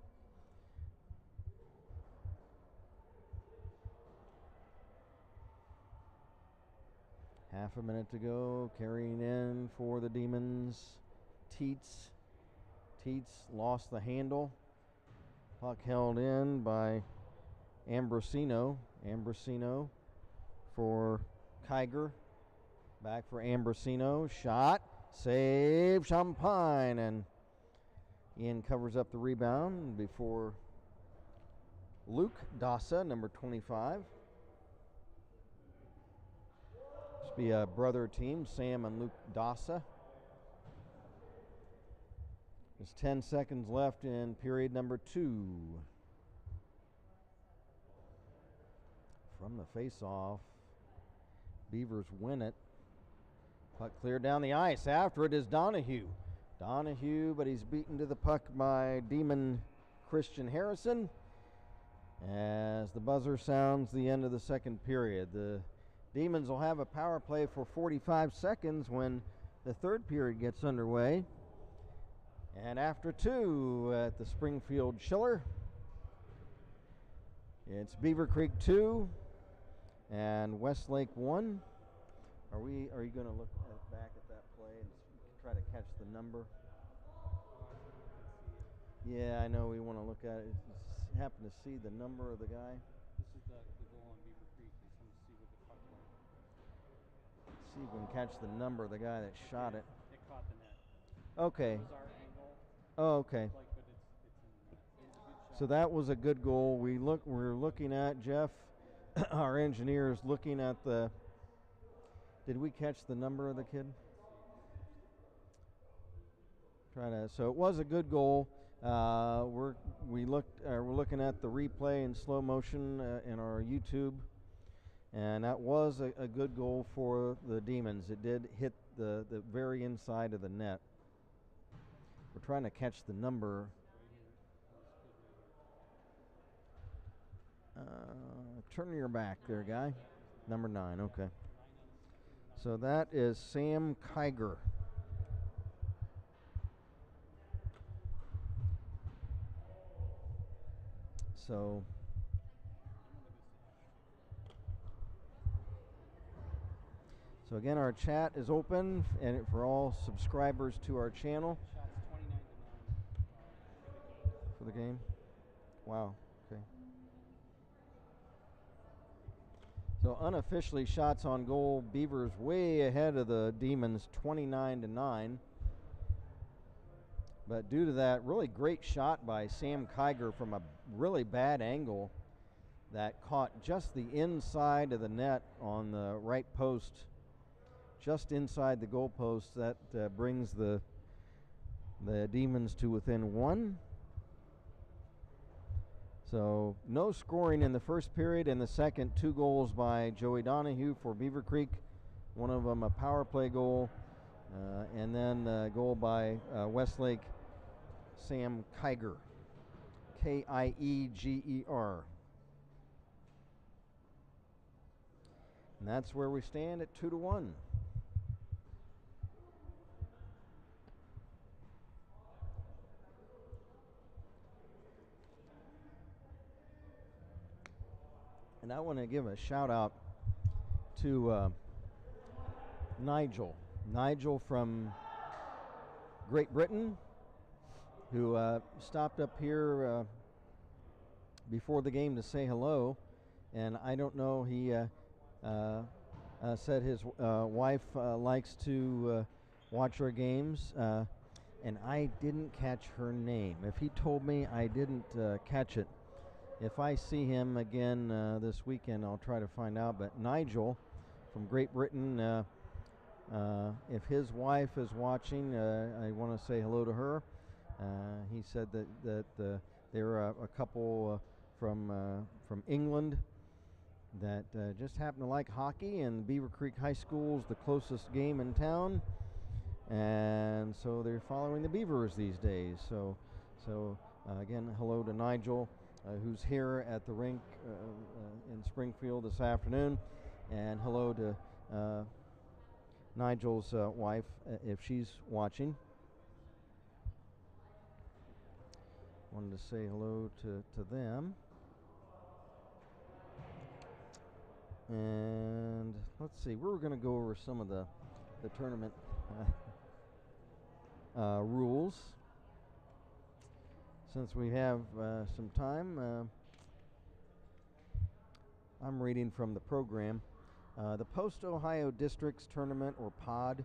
Half a minute to go. Carrying in for the Demons. Teets. Teets lost the handle. Puck held in by Ambrosino. Ambrosino for Kiger. Back for Ambrosino. Shot. Save. Champagne. And Ian covers up the rebound before Luke Dassa, number 25. This will be a brother team, Sam and Luke Dassa. There's 10 seconds left in period number 2. From the face-off, Beavers win it. Puck cleared down the ice. After it is Donahue. Donahue, but he's beaten to the puck by Demon Christian Harrison. As the buzzer sounds the end of the second period. The Demons will have a power play for 45 seconds when the third period gets underway. And after 2 at the Springfield Schiller, it's Beavercreek 2 and Westlake 1. Are you going to look back at that play and try to catch the number? Yeah, I know we want to look at it. Just happen to see the number of the guy. This is the goal on Beavercreek. Just want to see what the puck went. See if we can catch the number of the guy that shot it. It caught the net. Okay. That was our angle. Oh, okay. But it's in the net. It was a good shot. So that was a good goal. We're looking at Jeff, our engineer is looking at the. Did we catch the number of the kid? So it was a good goal. We're looking at the replay in slow motion in our YouTube, and that was a good goal for the Demons. It did hit the very inside of the net. We're trying to catch the number. Turn your back there, guy. Number 9, okay. So that is Sam Kiger. So again, our chat is open and for all subscribers to our channel. Shots 29-9 for the game. Wow. Okay. So unofficially, shots on goal. Beavers way ahead of the Demons, 29-9. But due to that really great shot by Sam Kiger from a really bad angle that caught just the inside of the net on the right post, just inside the goal post, that brings the Demons to within 1. So no scoring in the first period. In the second, 2 goals by Joey Donahue for Beavercreek. One of them a power play goal, and then a goal by Westlake Sam Kiger, Kieger. And that's where we stand at 2-1. And I want to give a shout out to Nigel. Nigel from Great Britain, who stopped up here before the game to say hello. And I don't know, he said his wife likes to watch our games. And I didn't catch her name. If he told me, I didn't catch it. If I see him again this weekend, I'll try to find out. But Nigel from Great Britain, if his wife is watching, I want to say hello to her. He said that there are a couple from England that just happen to like hockey, and Beavercreek High School is the closest game in town, and so they're following the Beavers these days. So again, hello to Nigel, who's here at the rink in Springfield this afternoon, and hello to Nigel's wife if she's watching. Wanted to say hello to them. And let's see, we're going to go over some of the tournament rules. Since we have some time, I'm reading from the program. The Post-Ohio Districts Tournament, or POD,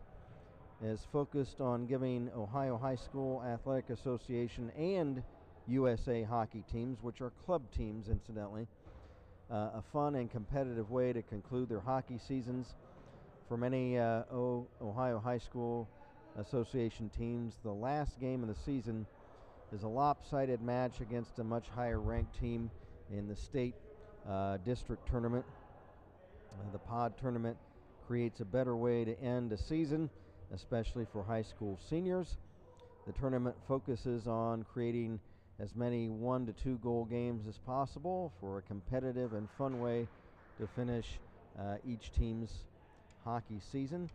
is focused on giving Ohio High School Athletic Association and USA hockey teams, which are club teams incidentally, a fun and competitive way to conclude their hockey seasons. For many Ohio High School Association teams, the last game of the season is a lopsided match against a much higher ranked team in the state district tournament. The POD tournament creates a better way to end a season, especially for high school seniors. The tournament focuses on creating as many 1 to 2 goal games as possible for a competitive and fun way to finish each team's hockey season.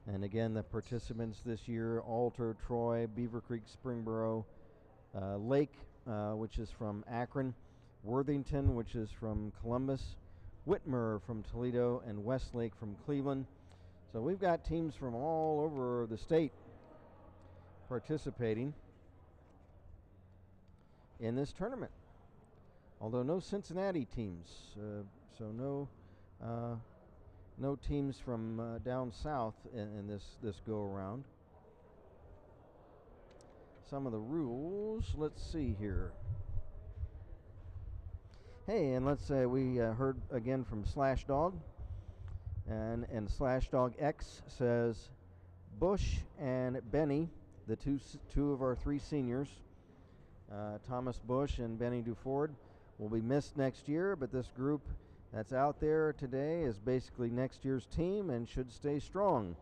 And again, the participants this year: Alter, Troy, Beavercreek, Springboro, Lake, which is from Akron, Worthington, which is from Columbus, Whitmer from Toledo, and Westlake from Cleveland. So we've got teams from all over the state participating in this tournament. Although no Cincinnati teams, so no teams from down south in this go around. Some of the rules, let's see here. Hey, and let's say we heard again from Slashdog, and Slashdog X says Bush and Benny, the two of our 3 seniors, Thomas Bush and Benny Duford, will be missed next year, but this group that's out there today is basically next year's team and should stay strong.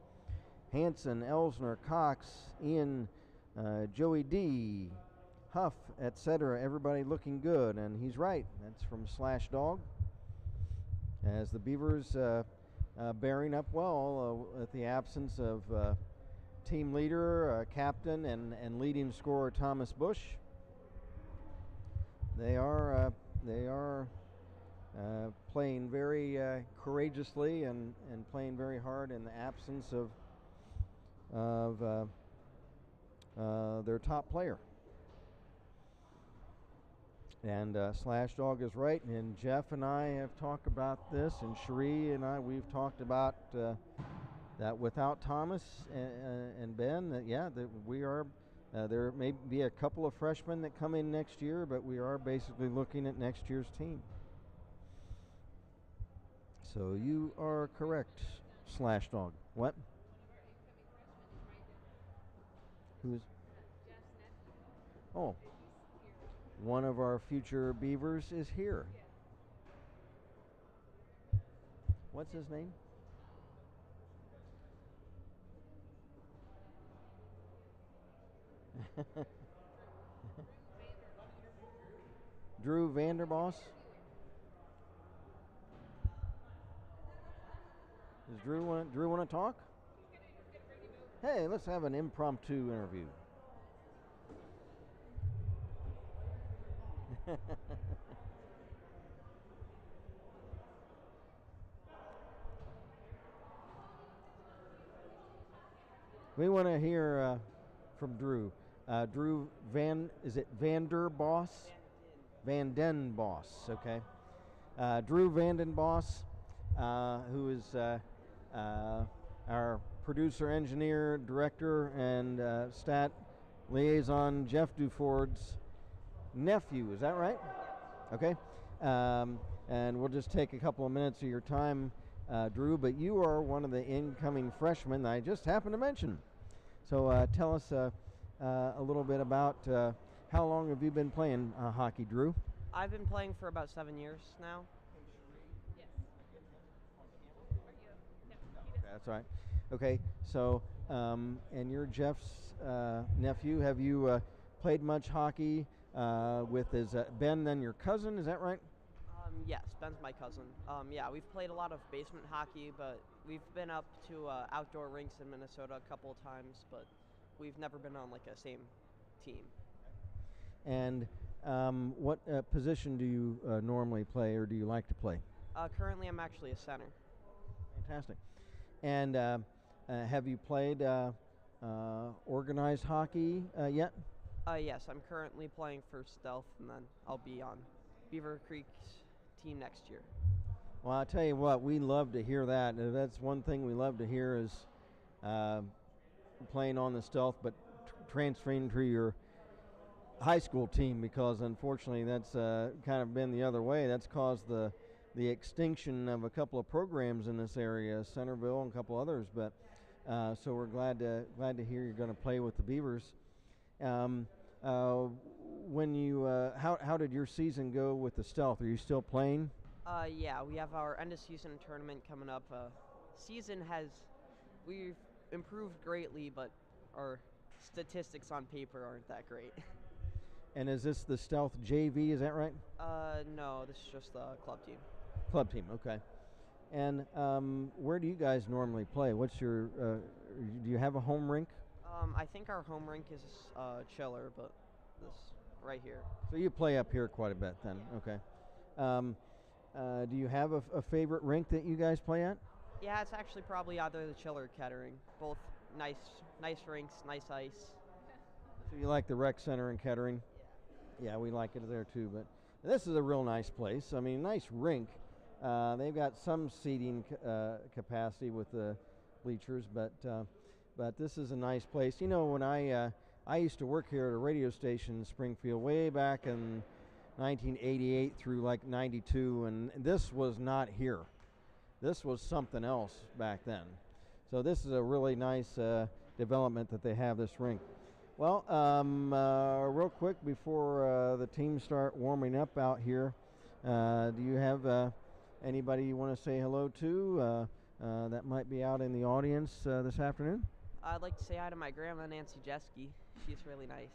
Hanson, Elsner, Cox, Ian, Joey D, Huff, etc. Everybody looking good, and he's right. That's from Slashdog. As the Beavers bearing up well at the absence of team leader, captain, and leading scorer Thomas Bush. They are playing very courageously and playing very hard in the absence of their top player. And Slashdog is right, and Jeff and I have talked about this, and Cherie and I, we've talked about that without Thomas and Ben, that we are, there may be a couple of freshmen that come in next year, but we are basically looking at next year's team. So you are correct, Slashdog. What? Who's? Oh. One of our future Beavers is here. What's his name? Drew Vanderboss? Does Drew want to talk? Hey, let's have an impromptu interview. We want to hear from Drew. Drew is it Vanderboss? Van Den Boss, okay. Drew Van Den Boss, who is our producer, engineer, director, and stat liaison, Jeff Duford's nephew. Is that right? Okay. And we'll just take a couple of minutes of your time, Drew, but you are one of the incoming freshmen I just happened to mention. So tell us a little bit about how long have you been playing hockey, Drew? I've been playing for about 7 years now. That's right. Okay, so and you're Jeff's nephew. Have you played much hockey with Ben, then your cousin? Is that right? Yes, Ben's my cousin. Yeah, we've played a lot of basement hockey, but we've been up to outdoor rinks in Minnesota a couple of times, but we've never been on like a same team. And what position do you normally play, or do you like to play? Currently, I'm actually a center. Fantastic. And have you played organized hockey yet? Yes, I'm currently playing for Stealth, and then I'll be on Beavercreek's team next year. Well, I'll tell you what, we love to hear that. That's one thing we love to hear is playing on the Stealth, but transferring to your high school team, because unfortunately that's kind of been the other way. That's caused the extinction of a couple of programs in this area, Centerville and a couple others. But so we're glad to hear you're going to play with the Beavers. When you how did your season go with the Stealth? Are you still playing? Yeah, we have our end of season tournament coming up. We've improved greatly, but our statistics on paper aren't that great. And is this the Stealth JV? Is that right? No, this is just the club team. Club team, okay. And where do you guys normally play? What's your? Do you have a home rink? I think our home rink is Chiller, but this right here. So you play up here quite a bit then, okay. Do you have a favorite rink that you guys play at? Yeah, it's actually probably either the Chiller or Kettering. Both nice rinks, nice ice. So you like the rec center in Kettering? Yeah, we like it there too. But this is a real nice place. I mean, nice rink. They've got some seating capacity with the bleachers, but this is a nice place. You know, when I used to work here at a radio station in Springfield way back in 1988 through like 92, and this was not here. This was something else back then. So this is a really nice development that they have this rink. Well, real quick before the teams start warming up out here, do you have anybody you want to say hello to that might be out in the audience this afternoon? I'd like to say hi to my grandma, Nancy Jeske. She's really nice.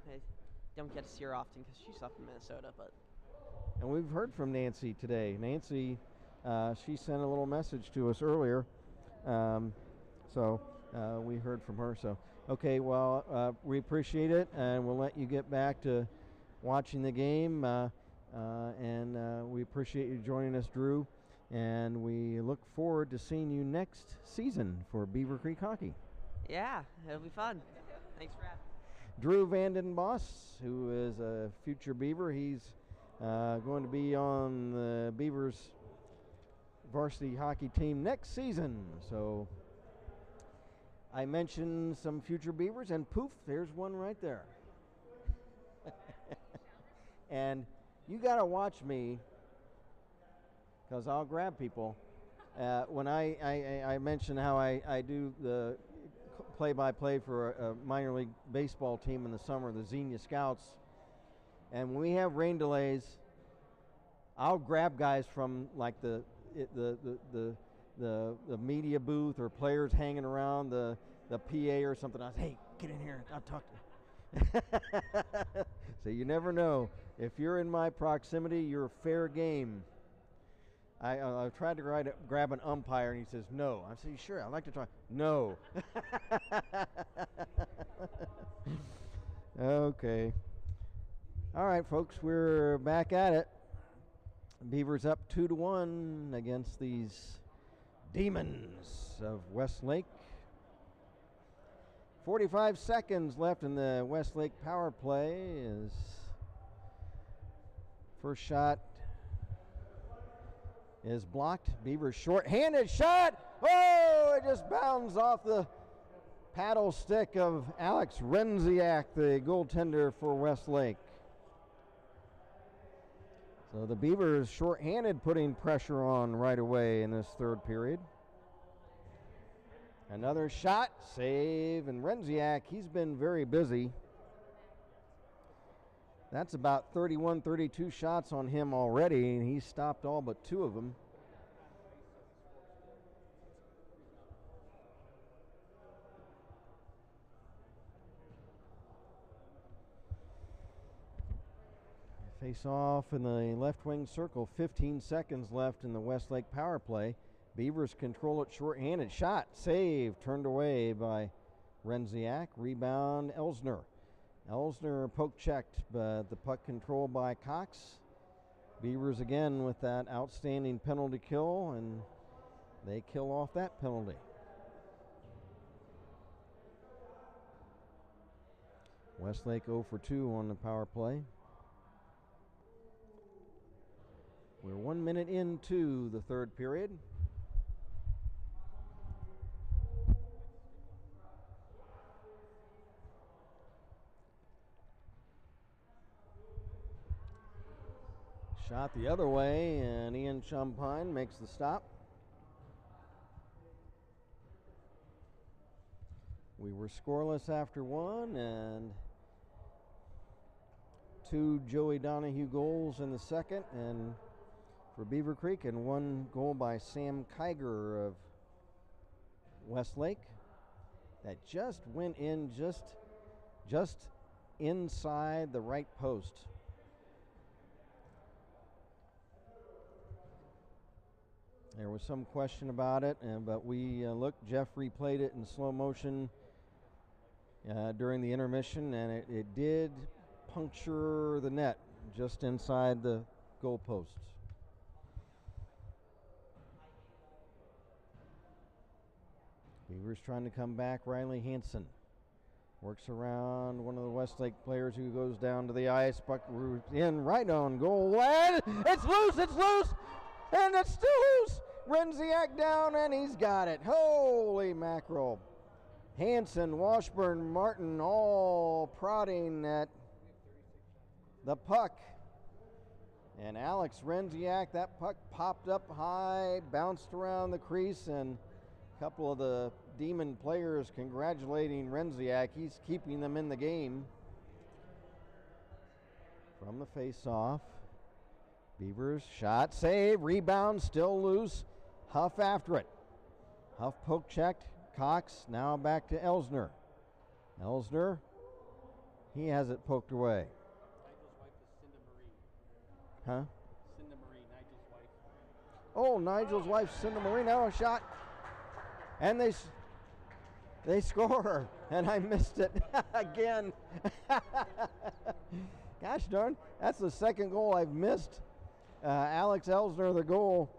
I don't get to see her often because she's up in Minnesota, but. And we've heard from Nancy today. Nancy, she sent a little message to us earlier, so we heard from her. So, okay, well, we appreciate it, and we'll let you get back to watching the game, and we appreciate you joining us, Drew, and we look forward to seeing you next season for Beavercreek hockey. Yeah, it'll be fun. Thanks for having me. Drew Vandenbos, who is a future Beaver, he's going to be on the Beavers varsity hockey team next season. So I mentioned some future Beavers, and poof, there's one right there. And you got to watch me, because I'll grab people. When I mentioned how I do the play-by-play for a minor league baseball team in the summer, the Xenia Scouts, and when we have rain delays, I'll grab guys from like the media booth or players hanging around the PA or something. I say, hey, get in here, I'll talk to you. So you never know. If you're in my proximity, you're fair game. I tried to grab an umpire, and he says, no. I said, sure, I'd like to talk. No. Okay. All right, folks, we're back at it. Beavers up 2-1 against these demons of Westlake. 45 seconds left in the Westlake power play. Is first shot is blocked. Beavers short-handed shot. Oh, it just bounds off the paddle stick of Alex Renziak, the goaltender for Westlake. So the Beavers short-handed, putting pressure on right away in this third period. Another shot, save, and Renziak, he's been very busy. That's about 31, 32 shots on him already, and he's stopped all but 2 of them. Face off in the left wing circle, 15 seconds left in the Westlake power play. Beavers control it short-handed. Shot, save, turned away by Renziak. Rebound, Elsner. Elsner poke checked, but the puck controlled by Cox. Beavers again with that outstanding penalty kill, and they kill off that penalty. Westlake 0 for 2 on the power play. We're 1 minute into the third period. Shot the other way, and Ian Chumpine makes the stop. We were scoreless after one, and 2 Joey Donahue goals in the second, and for Beavercreek, and 1 goal by Sam Kiger of Westlake. That just went in just inside the right post. There was some question about it, but we looked. Jeff replayed it in slow motion during the intermission, and it did puncture the net just inside the goal posts. Beavers trying to come back. Riley Hansen works around one of the Westlake players who goes down to the ice. Puck in right on goal. And it's loose, and it's still loose. Renziak down, and he's got it. Holy mackerel. Hansen, Washburn, Martin all prodding at the puck. And Alex Renziak, that puck popped up high, bounced around the crease, and a couple of the Demon players congratulating Renziak. He's keeping them in the game. From the face-off. Beavers shot, save, rebound, still loose. Huff after it. Huff poke checked. Cox now back to Elsner. Elsner, he has it poked away. Nigel's wife is Cinda Marie. Huh? Cinda Marie, Nigel's wife. Oh, Nigel's wife, Cinda Marie, now a shot. And they score, and I missed it again. Gosh darn, that's the second goal I've missed. Alex Elsner, the goal.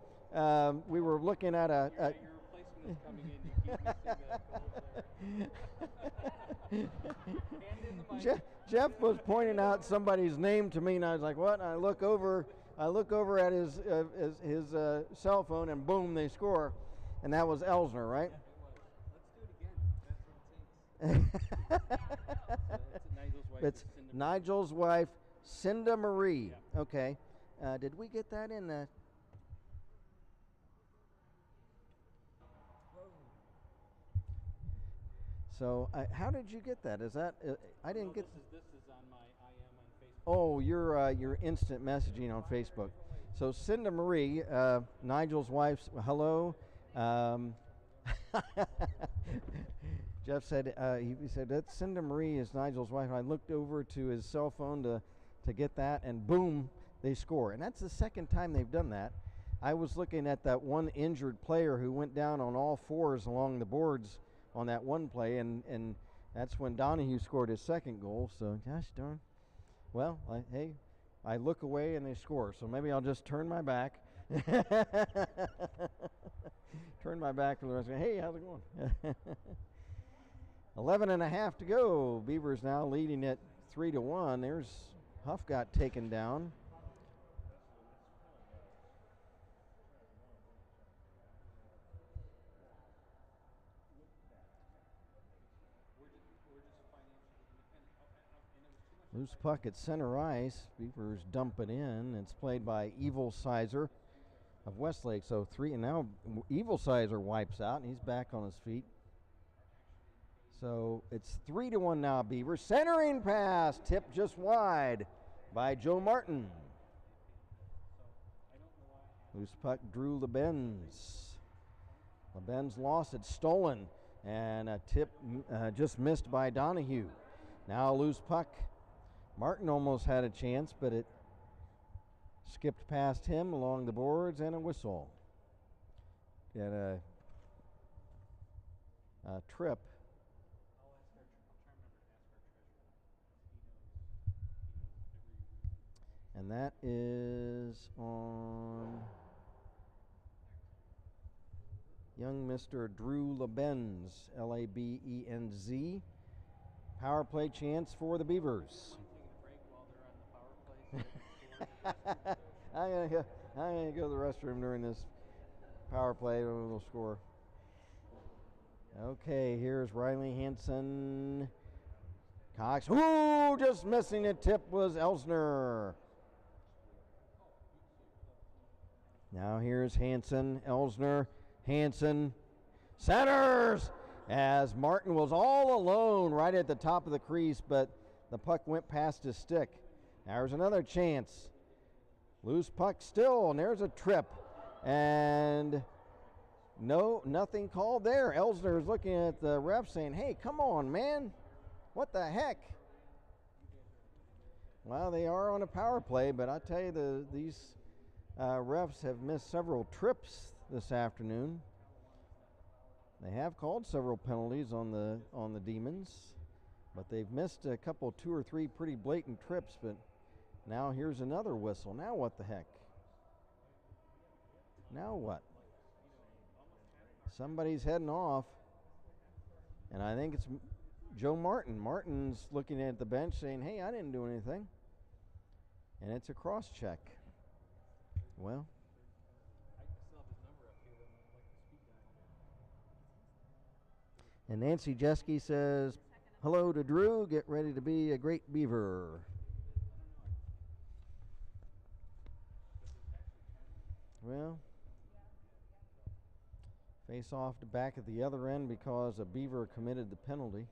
We were looking at Your replacement is coming in. You keep missing that goal there. Jeff was pointing out somebody's name to me, and I was like, "What?" And I look over at his cell phone, and boom, they score, and that was Elsner, right? Yeah, it was. Let's do it again. That's what it takes. Nigel's wife. It's Nigel's wife, Cinda Marie. Yeah. Okay. Did we get that in the? So, how did you get that? Is that I didn't get? This is on my IM on Facebook. Oh, your instant messaging on Facebook. So Cinda Marie, Nigel's wife's. Hello. Jeff said he said that Cinda Marie is Nigel's wife. I looked over to his cell phone to get that, and boom, they score. And that's the second time they've done that. I was looking at that one injured player who went down on all fours along the boards on that one play, and that's when Donahue scored his second goal. So, gosh darn. Well, I look away and they score. So maybe I'll just turn my back. Turn my back for the rest of it. Hey, how's it going? 11 and a half to go. Beavers now leading it 3-1. There's Huff got taken down. Loose puck at center ice. Beavers dump it in. It's played by Evil Sizer of Westlake. So 3, and now Evil Sizer wipes out, and he's back on his feet. So it's 3-1 now, Beavers. Centering pass, tipped just wide by Joe Martin. Loose puck drew LeBenz. LeBenz lost it, stolen, and a tip just missed by Donahue. Now a loose puck. Martin almost had a chance, but it skipped past him along the boards, and a whistle. Get a trip. And that is on young Mr. Drew Labenz, Labenz. Power play chance for the Beavers. I'm gonna go to the restroom during this power play. We'll score. Okay, here's Riley Hansen. Cox. Ooh, just missing the tip was Elsner. Now here's Hansen, Elsner, Hansen. Centers! As Martin was all alone right at the top of the crease, but the puck went past his stick. There's another chance. Loose puck still, and there's a trip. And no, nothing called there. Elsner is looking at the ref saying, hey, come on, man. What the heck? Well, they are on a power play, but I tell you, these refs have missed several trips this afternoon. They have called several penalties on the Demons, but they've missed a couple, 2 or 3 pretty blatant trips. But now here's another whistle. Now what the heck? Now what? Somebody's heading off, and I think it's Joe Martin. Martin's looking at the bench saying, hey, I didn't do anything. And it's a cross check. Well, and Nancy Jeske says, hello to Drew, get ready to be a great Beaver. Well, face off to back at the other end because a Beaver committed the penalty.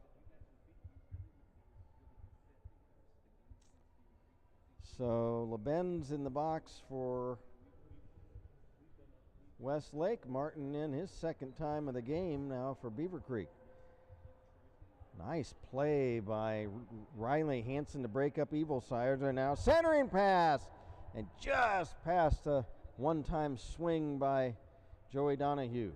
So Labenz in the box for Westlake. Martin in his second time of the game now for Beavercreek. Nice play by Riley Hansen to break up Evil Sires. Are now centering pass and just past a one-time swing by Joey Donahue.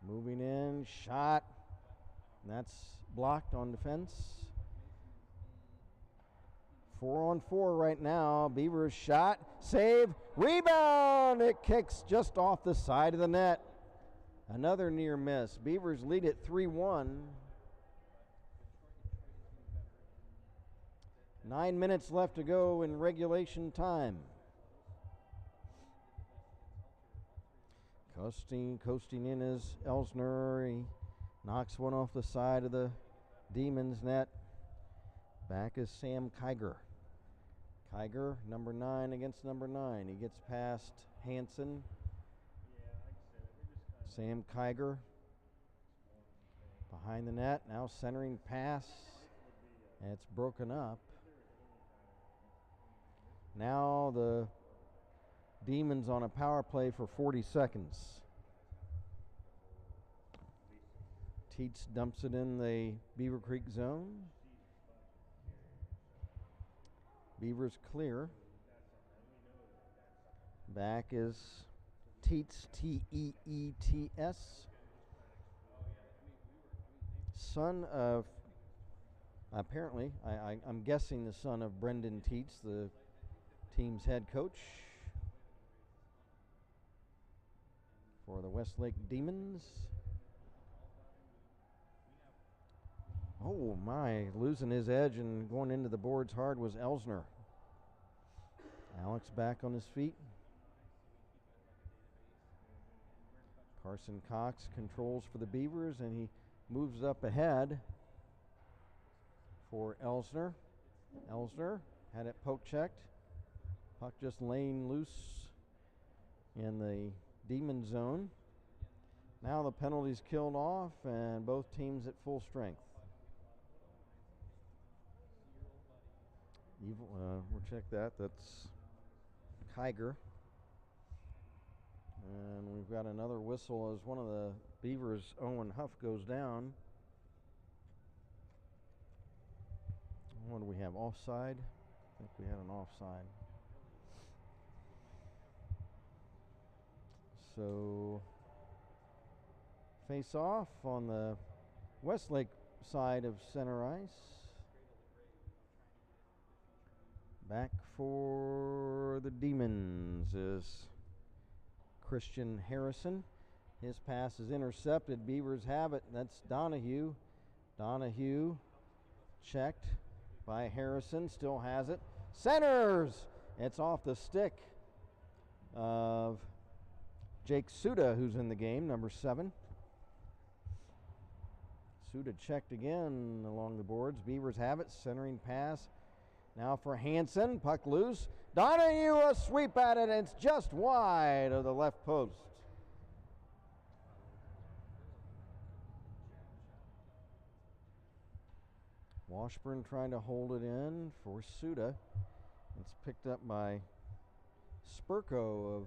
Moving in, shot. And that's blocked on defense. 4-on-4 right now. Beavers shot, save, rebound. It kicks just off the side of the net. Another near miss. Beavers lead it 3-1. 9 minutes left to go in regulation time. Coasting in is Elsner. He knocks one off the side of the Demons net. Back is Sam Kiger. Kiger, number 9 against number 9. He gets past Hansen. Sam Kiger behind the net. Now centering pass. And it's broken up. Now the Demons on a power play for 40 seconds. Teets dumps it in the Beavercreek zone. Beavers clear. Back is Teets, T-E-E-T-S. Son of, apparently, I'm guessing the son of Brendan Teets, the team's head coach for the Westlake Demons. Oh my, losing his edge and going into the boards hard was Elsner. Alex back on his feet. Carson Cox controls for the Beavers, and he moves up ahead for Elsner. Elsner had it poke checked. Puck just laying loose in the Demon zone. Now the penalty's killed off, and both teams at full strength. We'll check that. That's Kiger. And we've got another whistle as one of the Beavers, Owen Huff, goes down. What do we have? Offside? I think we had an offside. So, face off on the Westlake side of center ice. Back for the Demons is Christian Harrison. His pass is intercepted. Beavers have it. That's Donahue. Donahue checked by Harrison. Still has it. Centers! It's off the stick of Jake Suda, who's in the game, number 7. Suda checked again along the boards. Beavers have it. Centering pass. Now for Hansen. Puck loose. Donahue a sweep at it, and it's just wide of the left post. Washburn trying to hold it in for Suda. It's picked up by Spurko of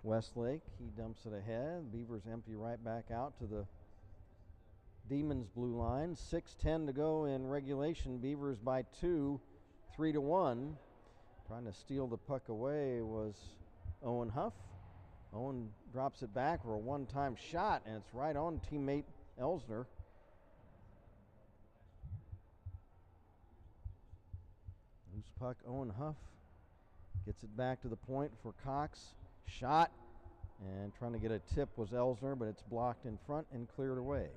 Westlake. He dumps it ahead. Beavers empty right back out to the Demons blue line. 6:10 to go in regulation. Beavers by 2, 3-1. Trying to steal the puck away was Owen Huff. Owen drops it back for a one-time shot, and it's right on teammate Elsner. Loose puck, Owen Huff gets it back to the point for Cox. Shot, and trying to get a tip was Elsner, but it's blocked in front and cleared away.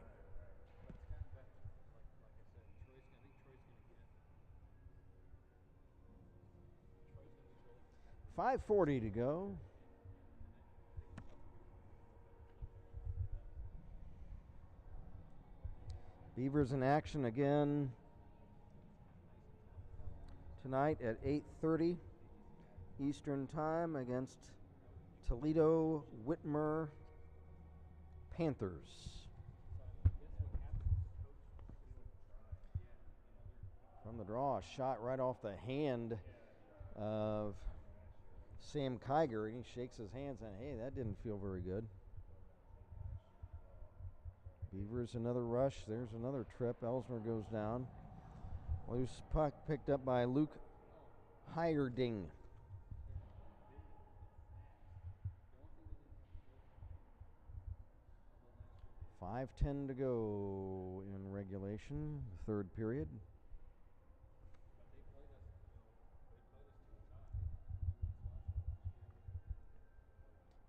5:40 to go. Beavers in action again tonight at 8:30 Eastern Time against Toledo Whitmer Panthers. From the draw, a shot right off the hand of Sam Kiger, and he shakes his hands and, hey, that didn't feel very good. Beavers another rush. There's another trip. Elsner goes down. Loose puck picked up by Luke Heyerding. 5:10 to go in regulation, third period.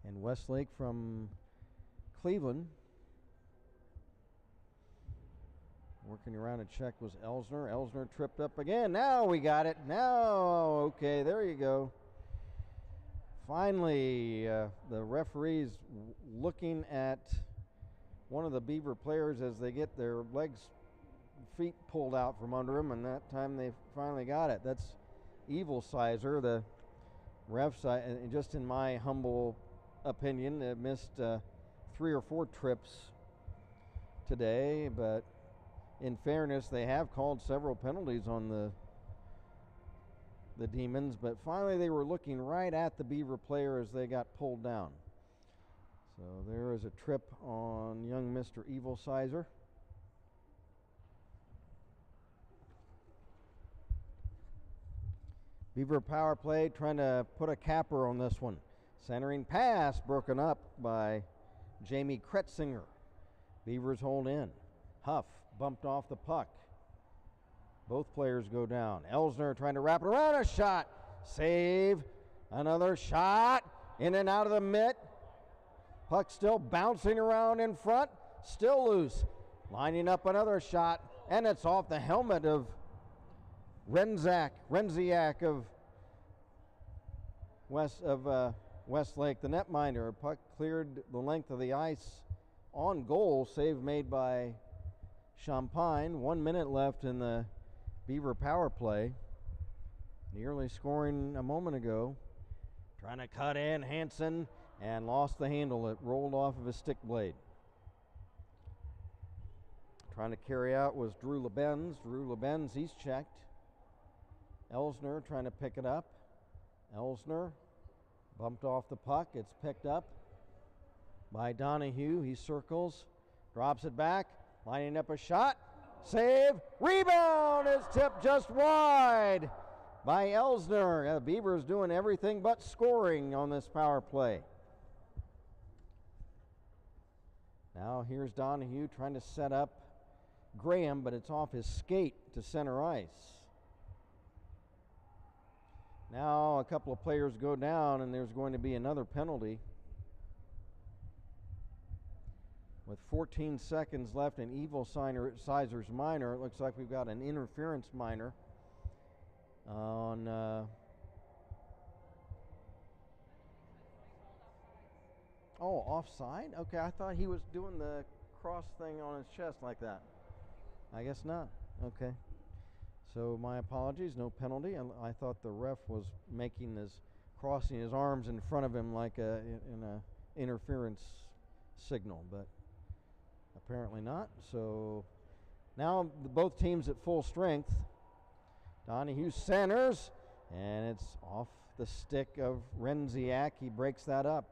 And Westlake from Cleveland. Working around a check was Elsner. Elsner tripped up again. Now we got it. Now, okay, there you go. Finally, the referee's looking at one of the Beaver players as they get their feet pulled out from under them, and that time they finally got it. That's Evil Sizer, the refs, and just in my humble opinion, they missed 3 or 4 trips today, but in fairness, they have called several penalties on the Demons, but finally they were looking right at the Beaver player as they got pulled down. So there is a trip on young Mr. Evil Sizer. Beaver power play trying to put a capper on this one. Centering pass broken up by Jamie Kretzinger. Beavers hold in. Huff bumped off the puck. Both players go down. Elsner trying to wrap it around. A shot. Save. Another shot. In and out of the mitt. Puck still bouncing around in front. Still loose. Lining up another shot. And it's off the helmet of Renziak of Westlake, the netminder. Puck cleared the length of the ice on goal. Save made by Champagne. 1 minute left in the Beaver power play. Nearly scoring a moment ago. Trying to cut in Hansen and lost the handle. It rolled off of his stick blade. Trying to carry out was Drew Lebenz. Drew Lebenz, he's checked. Elsner trying to pick it up. Elsner bumped off the puck. It's picked up by Donahue. He circles, drops it back, lining up a shot. Save. Rebound is tipped just wide by Elsner. The Beavers doing everything but scoring on this power play. Now here's Donahue trying to set up Graham, but it's off his skate to center ice. Now a couple of players go down, and there's going to be another penalty. With 14 seconds left in Sizer's minor, it looks like we've got an interference minor on oh, offside? Okay, I thought he was doing the cross thing on his chest like that. I guess not. Okay. So my apologies, no penalty. I thought the ref was making this, crossing his arms in front of him like in a interference signal, but apparently not. So now both teams at full strength. Donahue centers, and it's off the stick of Renziak. He breaks that up.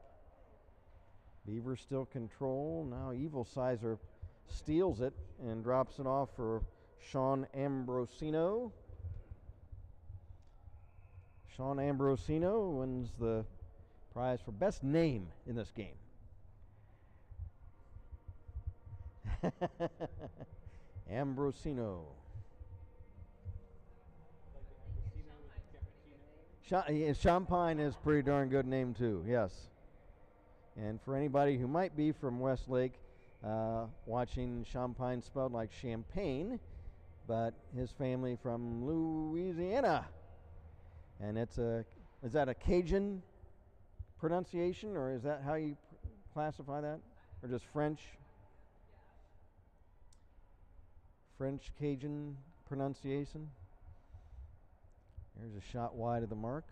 Beavers still control. Now Sizer steals it and drops it off for Sean Ambrosino. Sean Ambrosino wins the prize for best name in this game. Ambrosino. Champagne is a pretty darn good name too, yes. And for anybody who might be from Westlake, watching Champagne spelled like champagne, but his family from Louisiana. And is that a Cajun pronunciation, or is that how you classify that? Or just French? French Cajun pronunciation. There's a shot wide of the mark.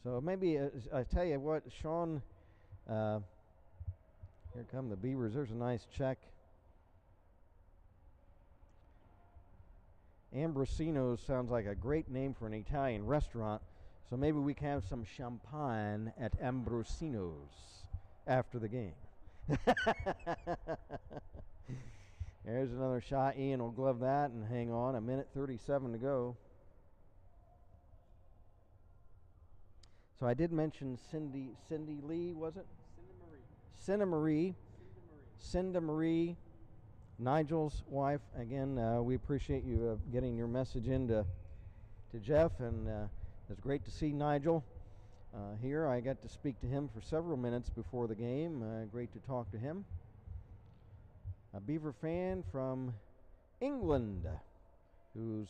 So maybe I tell you what, Sean, here come the Beavers. There's a nice check. Ambrosino sounds like a great name for an Italian restaurant. So maybe we can have some champagne at Ambrosino's after the game. There's another shot. Ian will glove that and hang on. 1:37 to go. So I did mention Cindy Lee, was it? Cinda Marie, Nigel's wife. Again, we appreciate you getting your message in to Jeff, and it's great to see Nigel here. I got to speak to him for several minutes before the game. Great to talk to him. A Beaver fan from England who's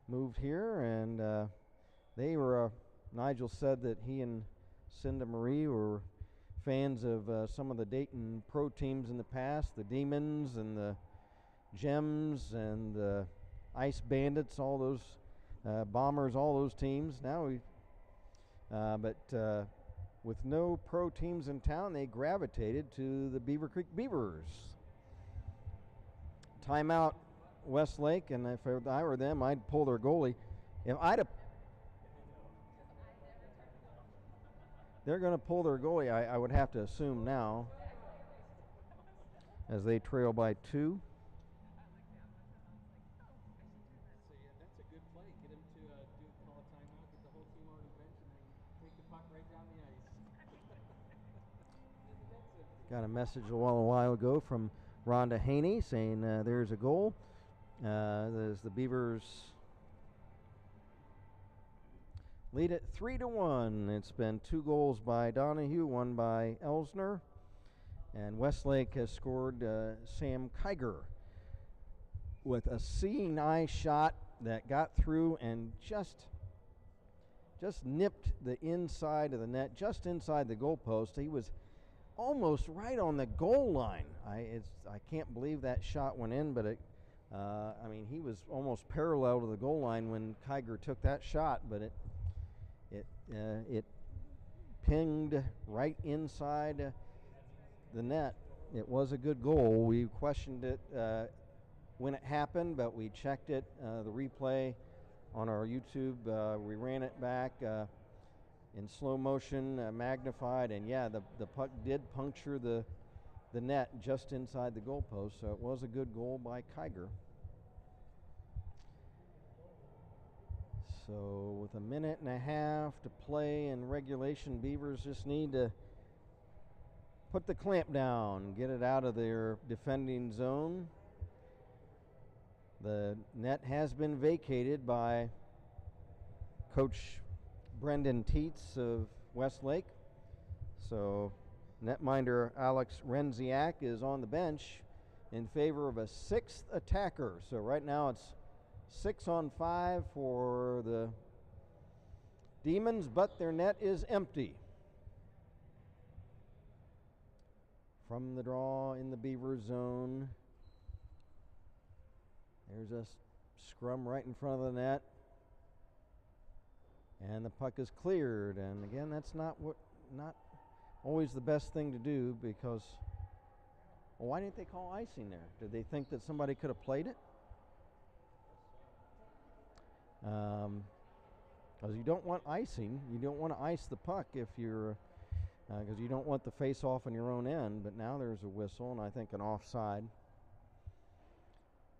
moved here, and they were, Nigel said that he and Cinda Marie were fans of some of the Dayton pro teams in the past, the Demons and the Gems and the Ice Bandits, all those Bombers, all those teams. Now but with no pro teams in town, they gravitated to the Beavercreek Beavers. Timeout, Westlake, and if I were them, I'd pull their goalie. If I'd have, they're going to pull their goalie, I would have to assume now, as they trail by 2. That's a good play. Get him to call a timeout, get the whole team on the bench, and then take the puck right down the ice. Got a message a while ago from Rhonda Haney saying there's a goal. There's the Beavers lead it 3-1. It's been 2 goals by Donahue, 1 by Elsner, and Westlake has scored Sam Kiger with a seeing eye shot that got through and just nipped the inside of the net, just inside the goalpost. He was almost right on the goal line. I can't believe that shot went in, but I mean, he was almost parallel to the goal line when Kiger took that shot, but it pinged right inside the net. It was a good goal. We questioned it when it happened, but we checked it, the replay on our YouTube. We ran it back in slow motion, magnified, and yeah, the puck did puncture the net just inside the goalpost, so it was a good goal by Kiger. So with 1.5 minutes to play in regulation, Beavers just need to put the clamp down, get it out of their defending zone. The net has been vacated by Coach Brendan Teets of Westlake. So netminder Alex Renziak is on the bench in favor of a sixth attacker. So right now it's 6-on-5 for the Demons, but their net is empty. From the draw in the Beaver zone. There's a scrum right in front of the net. And the puck is cleared. And again, that's not always the best thing to do because, well, why didn't they call icing there? Did they think that somebody could have played it? Because you don't want icing. You don't want to ice the puck if you're, because you don't want the face off on your own end. But now there's a whistle and I think an offside.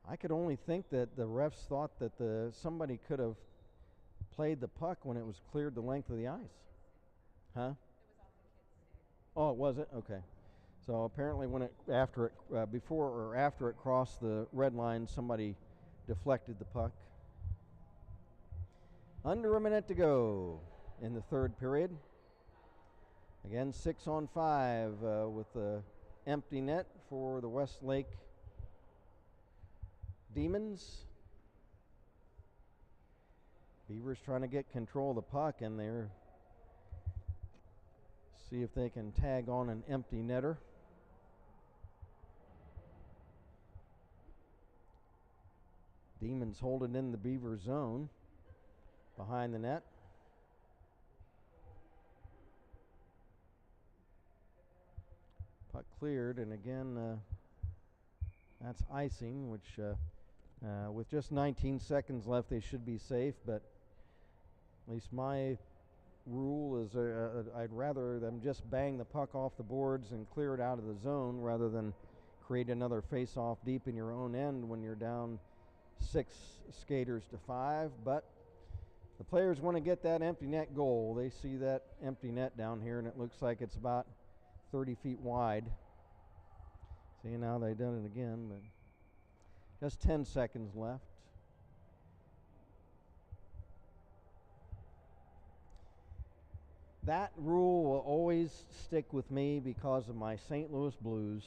I could only think that the refs thought that somebody could have played the puck when it was cleared the length of the ice. Huh? Oh, was it? Okay. So apparently when before or after it crossed the red line, somebody deflected the puck. Under a minute to go in the third period. Again, 6-on-5 with the empty net for the Westlake Demons. Beavers trying to get control of the puck, and they're see if they can tag on an empty netter. Demons hold it in the Beaver zone behind the net. Puck cleared, and again, that's icing, which with just 19 seconds left, they should be safe, but at least my rule is I'd rather them just bang the puck off the boards and clear it out of the zone rather than create another face-off deep in your own end when you're down 6 skaters to 5. But the players want to get that empty net goal. They see that empty net down here, and it looks like it's about 30 feet wide. See, now they've done it again, but just 10 seconds left. That rule will always stick with me because of my St. Louis Blues.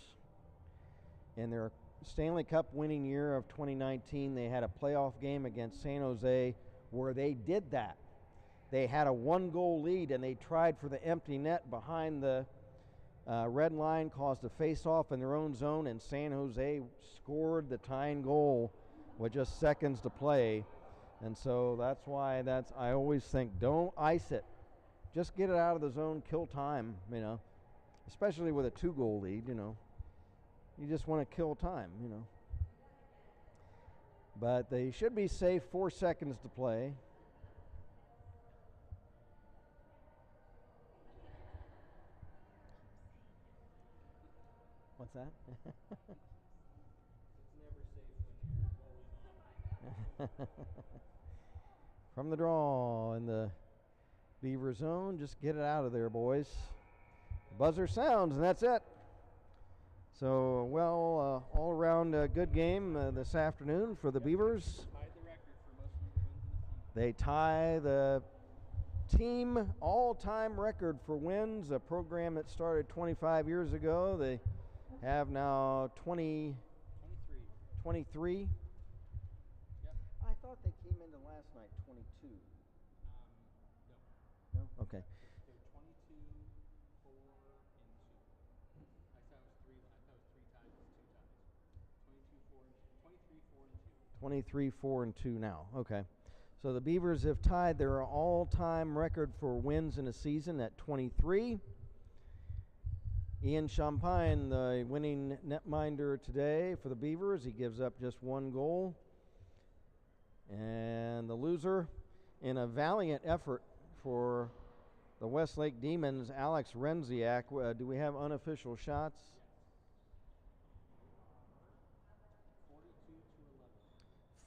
In their Stanley Cup winning year of 2019, they had a playoff game against San Jose where they did that. They had a 1-goal lead, and they tried for the empty net behind the red line, caused a face-off in their own zone, and San Jose scored the tying goal with just seconds to play. And so that's why I always think, don't ice it. Just get it out of the zone, kill time, especially with a 2-goal lead, You just want to kill time, But they should be safe, 4 seconds to play. What's that? It's never safe when you're rolling on. From the draw in the Beaver zone, just get it out of there, boys. Buzzer sounds, and that's it. So, all around a good game this afternoon for the Beavers. Tied the record for most number wins in a season. They tie the team all-time record for wins, a program that started 25 years ago. They have now 23. Yep. I thought they came into last night 22. No. No? Okay. They're 22, 4, and 2. I thought it was 3 ties. It's 2 ties. 23, 4, and 2. 23, 4, and 2 now. Okay. So the Beavers have tied their all-time record for wins in a season at 23. Ian Champagne, the winning netminder today for the Beavers. He gives up just 1 goal. And the loser, in a valiant effort for the Westlake Demons, Alex Renziak. Do we have unofficial shots?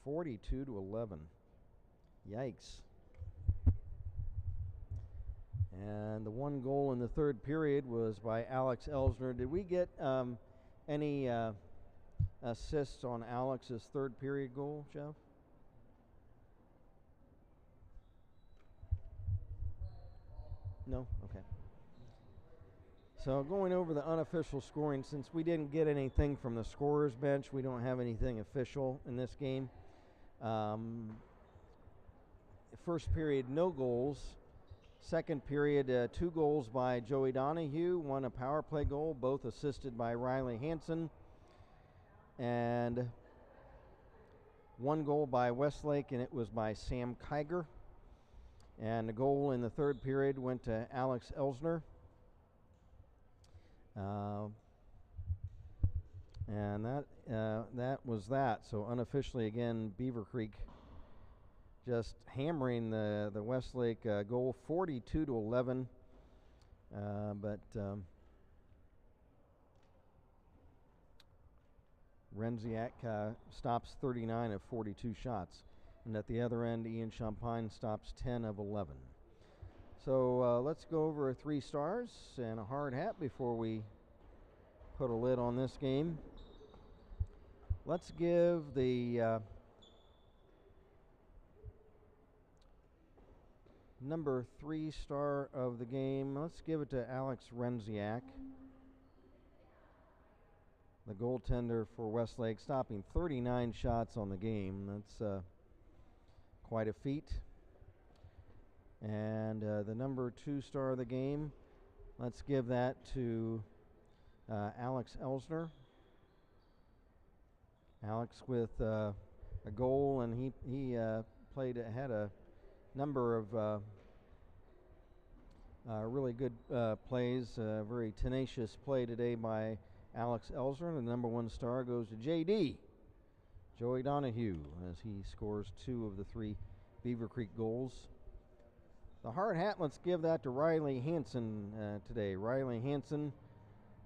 42 to 11. Yikes. And the one goal in the third period was by Alex Elsner. Did we get any assists on Alex's third period goal, Jeff? No? Okay. So going over the unofficial scoring, since we didn't get anything from the scorer's bench, we don't have anything official in this game. First period, no goals. Second period, 2 goals by Joey Donahue, 1 a power play goal, both assisted by Riley Hansen. And 1 goal by Westlake, and it was by Sam Kiger. And the goal in the third period went to Alex Elsner. And that was that. So unofficially, again, Beavercreek just hammering the Westlake goal, 42-11. But Renziak stops 39 of 42 shots. And at the other end, Ian Champagne stops 10 of 11. So let's go over 3 stars and a hard hat before we put a lid on this game. Let's give the number 3 star of the game, let's give it to Alex Renziak, the goaltender for Westlake, stopping 39 shots on the game. That's quite a feat. And the number 2 star of the game, let's give that to Alex Elsner. Alex with a goal, and he had a number of really good plays. Very tenacious play today by Alex Elsner. And the number 1 star goes to JD, Joey Donahue, as he scores 2 of the 3 Beavercreek goals. The hard hat, let's give that to Riley Hansen today. Riley Hansen,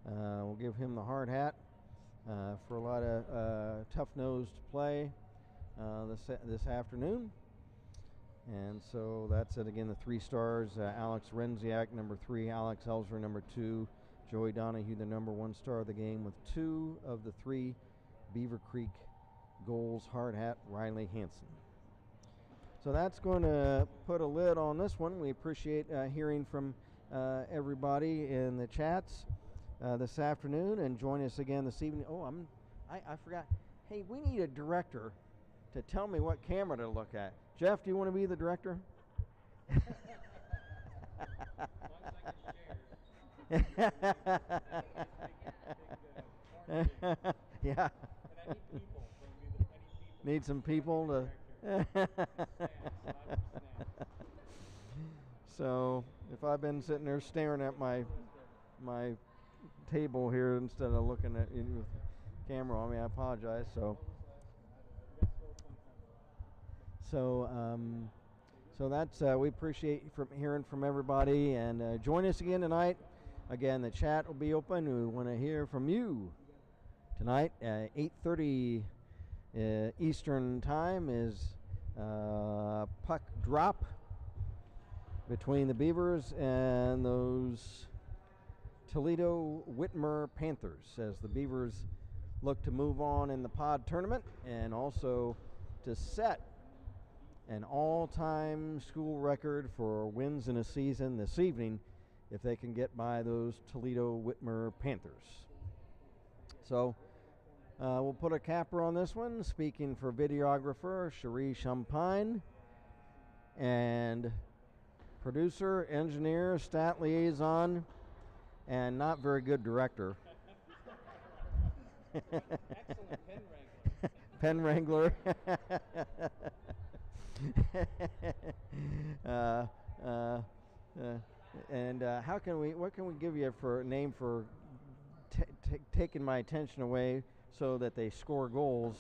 we'll give him the hard hat for a lot of tough-nosed play this afternoon. And so that's it again, the 3 stars. Alex Renziak, number 3. Alex Elsner, number 2. Joey Donahue, the number 1 star of the game, with 2 of the 3 Beavercreek goals. Hard hat, Riley Hansen. So that's going to put a lid on this one. We appreciate hearing from everybody in the chats this afternoon, and join us again this evening. Oh, I forgot. Hey, we need a director to tell me what camera to look at. Jeff, do you want to be the director? Yeah. Need some people to. So if I've been sitting there staring at my table here instead of looking at you with camera on me, I apologize. So that's we appreciate hearing from everybody, and join us again tonight. Again, the chat will be open. We want to hear from you tonight at 8:30 Eastern time is puck drop between the Beavers and those Toledo Whitmer Panthers, as the Beavers look to move on in the pod tournament and also to set an all-time school record for wins in a season this evening if they can get by those Toledo Whitmer Panthers. So we'll put a capper on this one. Speaking for videographer Cherie Champagne, and producer, engineer, stat liaison, and not very good director. Excellent Pen wrangler. And what can we give you for a name for taking my attention away so that they score goals?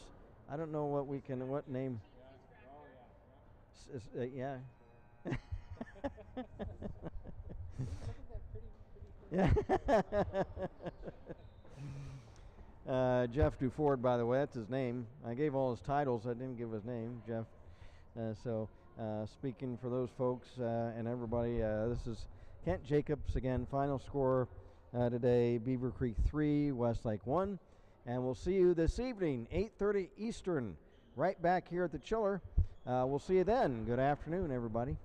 I don't know what name. Yeah. Yeah. Jeff Duford, by the way, that's his name. I gave all his titles. I didn't give his name, Jeff. So speaking for those folks and everybody, this is Kent Jacobs again, final score today, Beavercreek 3, Westlake 1. And we'll see you this evening, 8:30 Eastern, right back here at the Chiller. We'll see you then. Good afternoon, everybody.